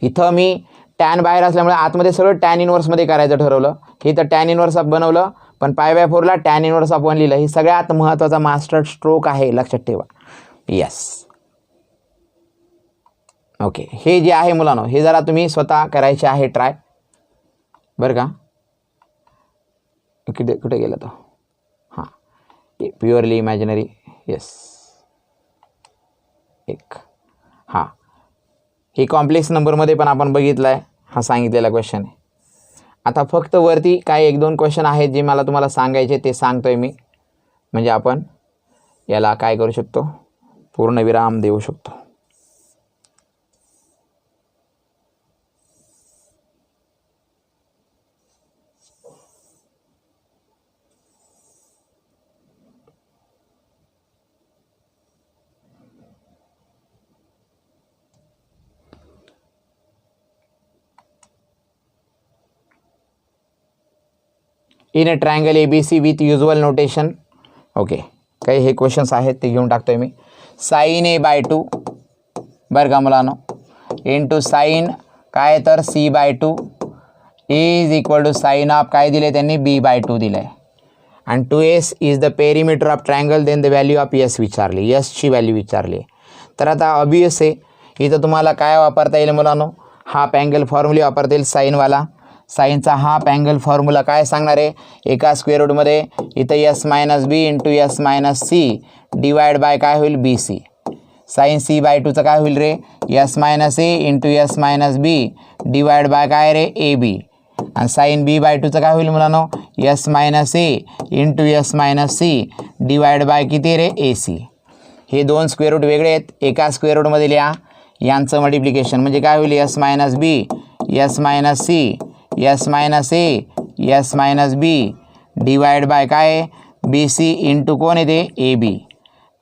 इथं मी टॅन बाहेर असल्यामुळे आतमध्ये सगळं टॅन इनवर्समध्ये करायचं ठरवलं. हे तर टॅन इनवर्स ऑफ बनवलं पण π/4ला टॅन इनवर्स ऑफ 1 लिहिलं. ही सगळ्यात महत्त्वाचा मास्टर स्ट्रोक आहे लक्षात ठेवा. Yes okay. हे जे आहे मुलांनो हे जरा तुम्ही स्वतः करायचे आहे ट्राय बरं का. कुठे गेला तो हां प्युअरली इमॅजिनरी यस एक हां हे कॉम्प्लेक्स नंबरमध्ये पण आपण बघितलं आहे हा सांगितलेला क्वेश्चन आहे. आता फक्त वरती काय 1-2 क्वेश्चन आहेत जे मला तुम्हाला सांगायचे ते सांगतो आहे मी म्हणजे आपण याला काय करू शकतो पूर्णविराम देऊ शकतो. In a triangle ABC with usual notation. Okay काही हे क्वेश्चन्स आहेत ते घेऊन टाकतो आहे मी. sin A/2 बरं का मुलांनो इंटू साईन काय तर C/2 is equal to sine of काय दिले त्यांनी B/2 दिलं आहे. आणि 2S is the perimeter of triangle then the value of S विचारली Sची व्हॅल्यू विचारली. तर आता ऑब्वियस आहे इथं तुम्हाला काय वापरता येईल मुलांनो हाफ अँगल फॉर्म्युला वापरता येईल साईनवाला. साईनचा हाफ अँगल फॉर्म्युला काय सांगणार आहे एका स्क्वेअर रूटमध्ये इथं S - B into S - C divide bye काय होईल BC. साईन C/2चं काय होईल रे S - A into S - B divide bye काय रे AB. आणि साईन B/2चं काय होईल मुलांनो S - A into S - C divide by किती रे AC. हे 2 स्क्वेअर रूट वेगळे आहेत एका स्क्वेअर रूटमध्ये लिहा यांचं मल्टिप्लिकेशन म्हणजे काय होईल S - B S - C S - A S - B divide bye काय BC इंटू कोण येते AB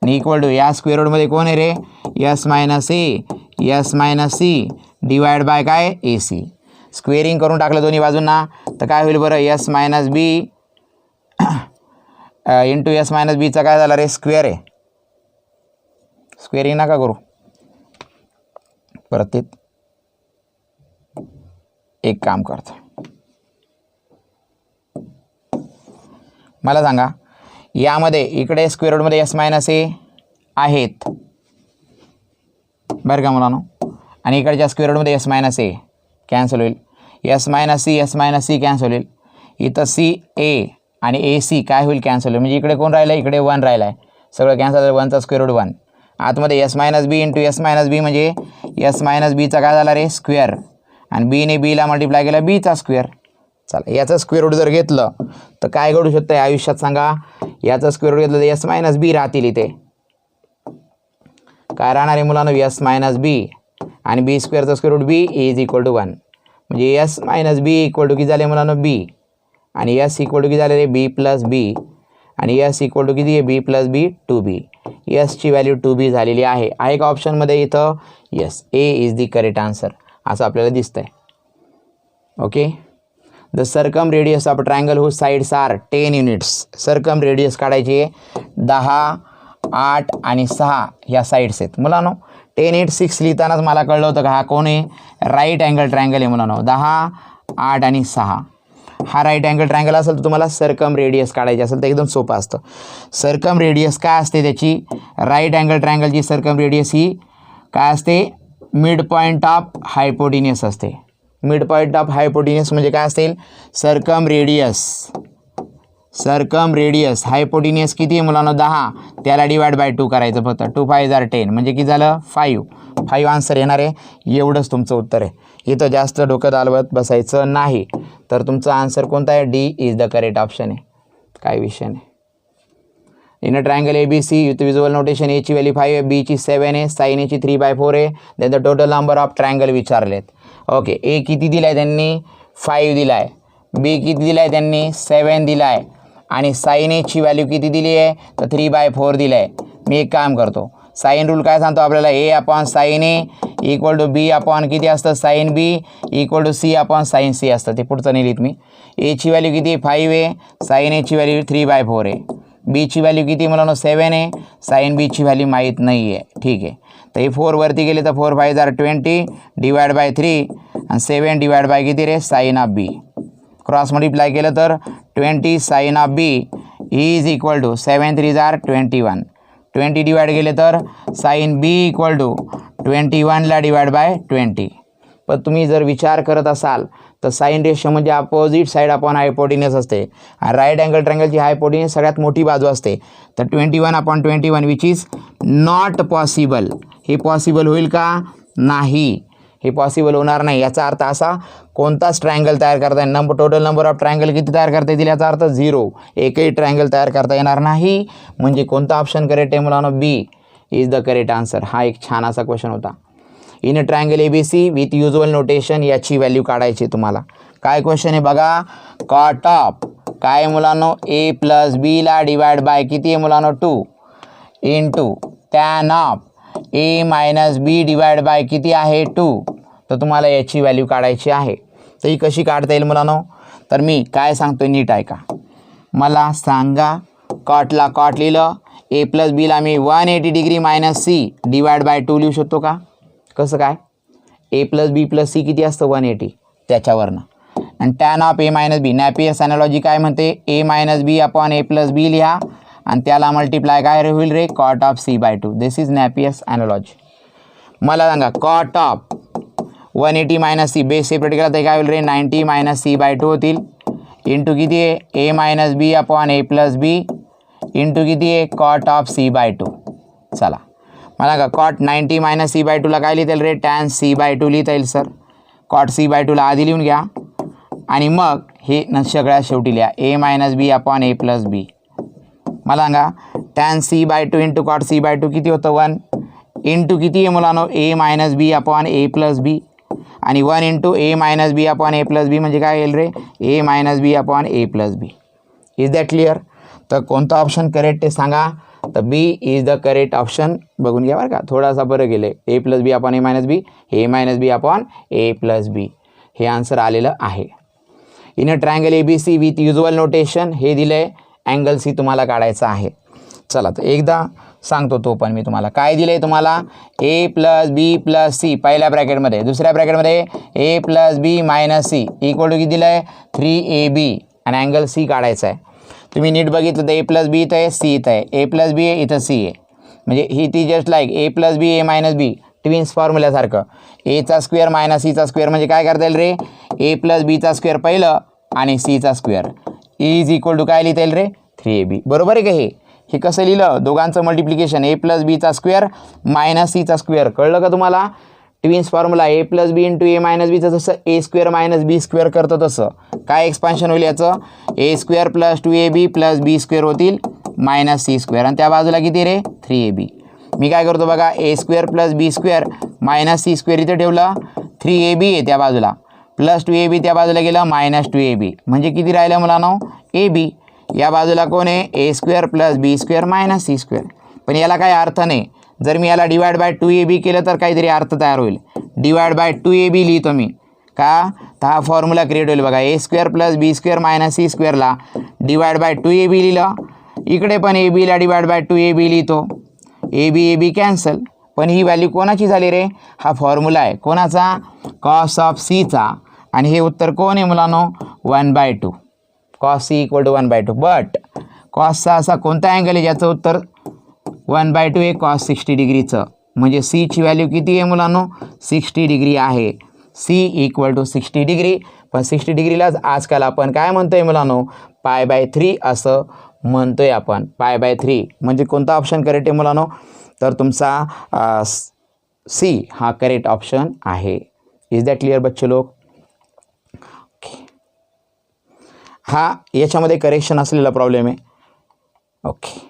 इक्वल टू या स्क्वेअर रूटमध्ये कोण आहे रे S - A S - C divide bye काय AC. स्क्वेअरिंग करून टाकलं दोन्ही बाजूंना तर काय होईल बरं S - B इंटू S - Bचा काय झाला रे स्क्वेअर आहे. स्क्वेअरिंग नका करू परत एक काम करतो मला सांगा यामध्ये इकडे स्क्वेअर रूटमध्ये S - A आहेत बरं का मुलांनो आणि इकडच्या स्क्वेअर रूटमध्ये S - A कॅन्सल होईल. S - C कॅन्सल होईल. इथं CA आणि AC काय होईल कॅन्सल होईल म्हणजे इकडे कोण राहिलं आहे इकडे 1 राहिला आहे सगळं कॅन्सल झालं 1चा स्क्वेअर रूट 1. आतमध्ये S - B into S - B म्हणजे S - Bचा काय झाला रे स्क्वेअर आणि Bने Bला मल्टिप्लाय केला Bचा स्क्वेअर. चला याचं स्क्वेअर रूट जर घेतलं तर काय घडू शकतं आयुष्यात सांगा याचं स्क्वेअर रूट घेतलं तर S - B राहतील इथे काय राहणार आहे मुलांनो S - B आणि B स्क्वेअरचं square root B is equal to 1 म्हणजे S - B इक्वल टू किती झाले मुलांनो B आणि S इक्वल टू किती झाले रे B प्लस B आणि S इक्वल टू किती आहे B प्लस B 2B. Sची व्हॅल्यू 2B झालेली आहे का ऑप्शनमध्ये इथं yes A is the correct answer असं आपल्याला दिसतंय. Okay the circumradius of triangle whose sides are 10 units. Circumradius काढायची 10 8 आणि 6 ह्या साईड्स आहेत मुलांनो. 10 8 6 लिहितानाच मला कळलं होतं का हा कोण आहे, राईट अँगल ट्रायंगल आहे मुलांनो. 10 8 आणि 6 हा राईट अँगल ट्रायंगल असेल तर तुम्हाला सर्कम रेडियस काढायची असेल तर एकदम सोपं असतं. सर्कम रेडियस काय असते त्याची, राईट अँगल ट्रायंगलची सर्कम रेडियस ही काय असते, मिड पॉईंट ऑफ हायपोटिनियस असते. मिड पॉईंट ऑफ हायपोटिनियस म्हणजे काय असेल, सर्कम रेडियस हायपोटिनियस किती आहे मुलांनो 10, त्याला डिवाइड बाय 2 करायचं फक्त. 2 5 10 म्हणजे किती झालं 5 आन्सर येणार आहे. एवढंच तुमचं उत्तर आहे. इथं जास्त डोकं चालवत बसायचं नाही. तर तुमचं आन्सर कोणता आहे, D is the correct option आहे. काय विषय नाही. In a triangle ABC with usual notation एची व्हॅल्यू 5 आहे, बीची 7 आहे, साइन एची 3/4 आहे. Then the total number of triangle विचारलेत. ओके, ए किती दिला आहे त्यांनी 5 दिला आहे, बी किती दिला आहे त्यांनी 7 दिला आहे, आणि साइन एची व्हॅल्यू किती दिली आहे तर 3/4 दिला आहे. मी एक काम करतो, साइन रूल काय सांगतो आपल्याला, A upon sine A equal to B upon किती असतं sine B equal to C upon sine C असतं. ते पुढचं नाही लिहित मी. एची व्हॅल्यू किती 5 आहे, साइन एची व्हॅल्यू 3/4 आहे, बीची व्हॅल्यू किती मुलांनो 7 आहे, साइन बीची व्हॅल्यू माहीत नाही आहे. ठीक आहे, तर हे 4 वरती गेले तर 4 5 20 डिवाइड बाय 3 आणि 7 डिवाइड बाय किती रे sine of B. Cross multiply केलं तर 20 sine of B is equal to 7 3 21. 20 divide केले तर साइन बी इक्वल टू 21ला डिवाइड बाय 20. पण तुम्ही जर विचार करत असाल तर साइन रेशो म्हणजे अपोजिट साईड अपॉन हायपोटिनियस असते. राईट अँगल ट्रायंगलची हायपोटिनियस सगळ्यात मोठी बाजू असते. तर 21/21 विच इज नॉट पॉसिबल. हे पॉसिबल होईल का, नाही, हे पॉसिबल होणार नाही. याचा अर्थ असा, कोणताच ट्रायंगल तयार करता येईल, टोटल नंबर ऑफ ट्रायंगल किती तयार करता येतील याचा अर्थ 0. एकही ट्रायंगल तयार करता येणार नाही. म्हणजे कोणता ऑप्शन करेक्ट आहे मुलांनो, बी इज द करेक्ट आन्सर. हा एक छान असा क्वेश्चन होता. In a triangle ABC with usual notation याची व्हॅल्यू काढायची तुम्हाला. काय क्वेश्चन आहे बघा, कॉट ऑफ काय मुलांनो A + B ला डिवाइड बाय किती आहे मुलांनो 2 into tan of A - B divide by किती आहे 2. तर तुम्हाला याची व्हॅल्यू काढायची आहे. तर ही कशी काढता येईल मुलांनो, तर मी काय सांगतो नीट ऐका. मला सांगा, कॉटला कॉट लिहिलं, A + B ला मी 180 डिग्री - C डिवाइड बाय 2 लिहू शकतो का. कसं काय, A + B + C किती असतं 180 त्याच्यावरनं. आणि tan of A - B Napier's analogy काय म्हणते, A - B upon A + B लिहा आणि त्याला मल्टिप्लाय काय होईल रे, cot of C/2. This is Napier's analogy. मला सांगा cot of 180 - C base separate केला तर काय होईल रे 90 - C/2 होतील. इंटू किती आहे A - B upon A + B into किती आहे कॉट ऑफ C/2. चला मला का कॉट 90 - C/2 ला काय लिहिता येईल रे, टॅन C/2 लिहिता येईल सर. कॉट C/2 ला आधी लिहून घ्या आणि मग हे सगळ्यात शेवटी लिहा A - B upon A + B. मला सांगा tan C/2 into cot C/2 किती होतं 1 इंटू किती आहे मुलांनो A - B upon A + B आणि 1 into A - B upon A + B म्हणजे काय येईल रे A - B upon A + B. Is that clear. तर कोणता ऑप्शन करेक्ट आहे सांगा. तर बी इज द करेक्ट ऑप्शन. बघून घ्या बरं का, थोडासा बरं गेले. A + B upon A - B, A - B upon A + B हे आन्सर आलेलं आहे. In a triangle ABC with usual notation हे दिलं आहे, अँगल C तुम्हाला काढायचा आहे. चला तर एकदा सांगतो तो पण मी तुम्हाला. काय दिलं आहे तुम्हाला, A + B + C पहिल्या ब्रॅकेटमध्ये, दुसऱ्या ब्रॅकेटमध्ये A + B - C equal to किती दिलं आहे 3AB आणि अँगल C काढायचा आहे. तुम्ही नीट बघितलं तर A + B इथं आहे, C इथं आहे, A + B आहे इथं C आहे. म्हणजे ही ती just like A + B A - B twins फॉर्म्युल्यासारखं. Aचा स्क्वेअर - Cचा स्क्वेअर म्हणजे काय करता येईल रे, A + Bचा स्क्वेअर पहिलं आणि Cचा स्क्वेअर इज इक्वल टू काय लिहिता येईल रे 3AB. बरोबर आहे का. हे कसं लिहिलं, दोघांचं मल्टिप्लिकेशन A + Bचा स्क्वेअर - Cचा स्क्वेअर. कळलं का तुम्हाला. Twins formula A + B into A - Bचं जसं A² - B² करतं तसं काय एक्सपान्शन होईल याचं, A² + 2AB + B² होतील -C² आणि त्या बाजूला किती रे 3AB. मी काय करतो बघा, A² + B² -C² इथे ठेवलं, 3AB आहे त्या बाजूला, प्लस 2AB त्या बाजूला गेलं -2AB म्हणजे किती राहिलं मुलांनो AB. या बाजूला कोण आहे A² + B² - C². पण याला काही अर्थ नाही. जर मी याला डिवाइड बाय 2AB केलं तर काहीतरी अर्थ तयार होईल. डिवाइड बाय 2AB लिहितो मी का, तर हा फॉर्म्युला क्रिएट होईल बघा. A² + B² - C² ला डिवाइड बाय 2AB लिहिलं, इकडे पण AB ला डिवाइड बाय 2AB लिहितो, AB कॅन्सल पण ही व्हॅल्यू कोणाची झाली रे? हा फॉर्म्युला आहे कोणाचा? कॉस ऑफ सीचा. आणि हे उत्तर कोण आहे मुलांनो? 1/2. Cos C equal to 1/2. But कॉसचा असा कोणता अँगल आहे ज्याचं उत्तर 1/2 आहे? कॉस 60 डिग्रीचं. म्हणजे सीची व्हॅल्यू किती आहे मुलांनो? 60 डिग्री आहे. C equal to 60 degree. पण 60 डिग्रीलाच आजकाल आपण काय म्हणतोय मुलांनो? π/3 असं म्हणतोय आपण. π/3 म्हणजे कोणता ऑप्शन करेक्ट आहे मुलांनो? तर तुमचा सी हा करेक्ट ऑप्शन आहे. इज दॅट क्लिअर बच्चे लोक? ओके, हा याच्यामध्ये करेक्शन असलेला प्रॉब्लेम आहे. ओके,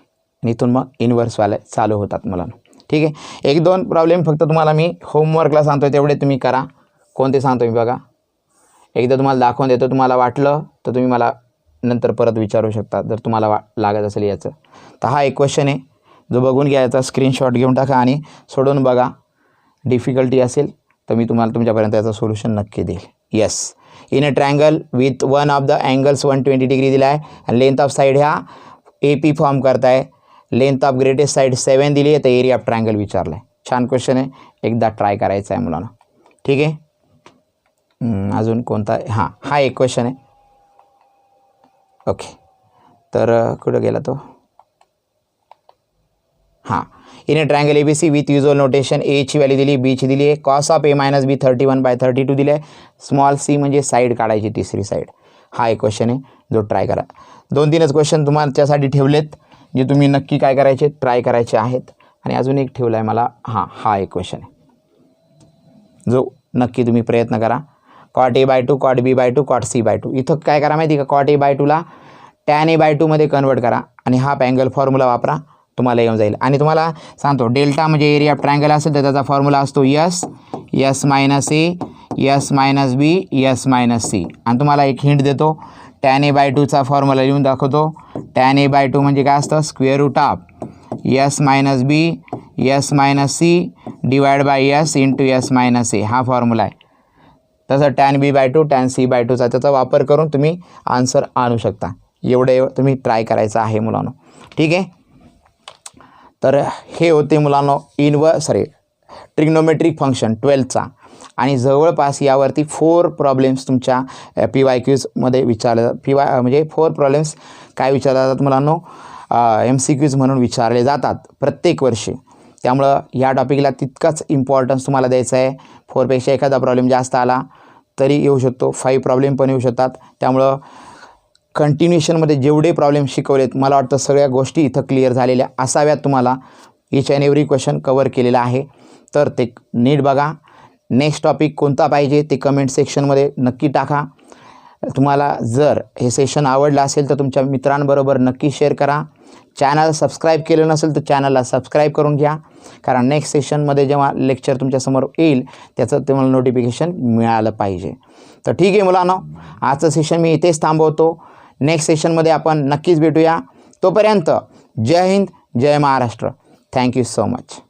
आणि इथून मग इन्व्हर्सवाले चालू होतात मुलांनो. ठीक आहे, 1-2 प्रॉब्लेम फक्त तुम्हाला मी होमवर्कला सांगतो तेवढे तुम्ही करा. कोणते सांगतो मी बघा, एकदा तुम्हाला दाखवून देतो. तुम्हाला वाटलं तर तुम्ही मला नंतर परत विचारू शकता जर तुम्हाला लागत असेल याचं. तर हा एक क्वेश्चन आहे जो बघून घ्यायचा, स्क्रीनशॉट घेऊन टाका आणि सोडून बघा. डिफिकल्टी असेल तर मी तुम्हाला तुमच्यापर्यंत याचं सोल्युशन नक्की देईल. Yes, in a triangle with one of the angles 120 degree दिला आहे आणि लेंथ ऑफ साईड ह्या AP फॉर्म करताय. लेंथ ऑफ ग्रेटेस्ट साईड 7 दिली आहे तर एरिया ऑफ ट्रायंगल विचारलं आहे. छान क्वेश्चन आहे, एकदा ट्राय करायचं आहे मुलांना. ठीक आहे, अजून कोणता? हां, हा एक क्वेश्चन आहे. ओके, तर कुठं गेला तो? हां, in a triangle ABC with usual notation Aची व्हॅल्यू दिली, Bची दिली आहे. कॉस ऑफ A - B 31/32 दिले आहे. स्मॉल c म्हणजे साईड काढायची, तिसरी साईड. हा एक क्वेश्चन आहे जो ट्राय करा. 2-3च क्वेश्चन तुमच्यासाठी ठेवलेत जे तुम्ही नक्की काय करायचे? ट्राय करायचे आहेत. आणि अजून एक ठेवला आहे मला. हा एक क्वेश्चन आहे जो नक्की तुम्ही प्रयत्न करा. cot A/2, cot B/2, cot C/2. इथं काय करा माहिती का? cot A/2ला tan A/2 मध्ये कन्वर्ट करा आणि हाफ अँगल फॉर्म्युला वापरा, तुम्हाला येऊन जाईल. आणि तुम्हाला सांगतो, डेल्टा म्हणजे एरिया ऑफ ट्रायंगल असेल तर त्याचा फॉर्म्युला असतो S - A, S - B, S - C. आणि तुम्हाला एक हिंट देतो, tan A/2चा फॉर्म्युला लिहून दाखवतो. tan A/2 म्हणजे काय असतं? Square root of S - B, S - C divide by S into S - A हा फॉर्म्युला आहे. तसं tan B/2, tan C/2चा त्याचा वापर करून तुम्ही आन्सर आणू शकता. एवढे तुम्ही ट्राय करायचं आहे मुलांनो. ठीक आहे, तर हे होते मुलांनो ट्रिग्नोमेट्रिक फंक्शन 12चा. आणि जवळपास यावरती 4 प्रॉब्लेम्स तुमच्या PYQजमध्ये विचारले म्हणजे 4 प्रॉब्लेम्स काय विचारले जातात मुलांनो? MCQज म्हणून विचारले जातात प्रत्येक वर्षी. त्यामुळं ह्या टॉपिकला तितकाच इम्पॉर्टन्स तुम्हाला द्यायचा आहे. 4पेक्षा एखादा प्रॉब्लेम जास्त आला तरी येऊ शकतो, 5 प्रॉब्लेम पण येऊ शकतात. त्यामुळं कंटिन्युएशनमध्ये जेवढे प्रॉब्लेम शिकवलेत मला वाटतं सगळ्या गोष्टी इथं क्लिअर झालेल्या असाव्यात. तुम्हाला each and every question cover केलेला आहे, तर ते नीट बघा. नेक्स्ट टॉपिक कोणता पाहिजे ते कमेंट सेक्शनमध्ये नक्की टाका. तुम्हाला जर हे सेशन आवडलं असेल तर तुमच्या मित्रांबरोबर नक्की शेअर करा. चॅनल सबस्क्राईब केलं नसेल तर चॅनलला सबस्क्राईब करून घ्या, कारण नेक्स्ट सेशनमध्ये जेव्हा लेक्चर तुमच्यासमोर येईल त्याचं तुम्हाला नोटिफिकेशन मिळालं पाहिजे. तर ठीक आहे मुलांनो, आजचं सेशन मी इथेच थांबवतो. नेक्स्ट सेशनमध्ये आपण नक्कीच भेटूया. तोपर्यंत जय हिंद, जय महाराष्ट्र. Thank you so much.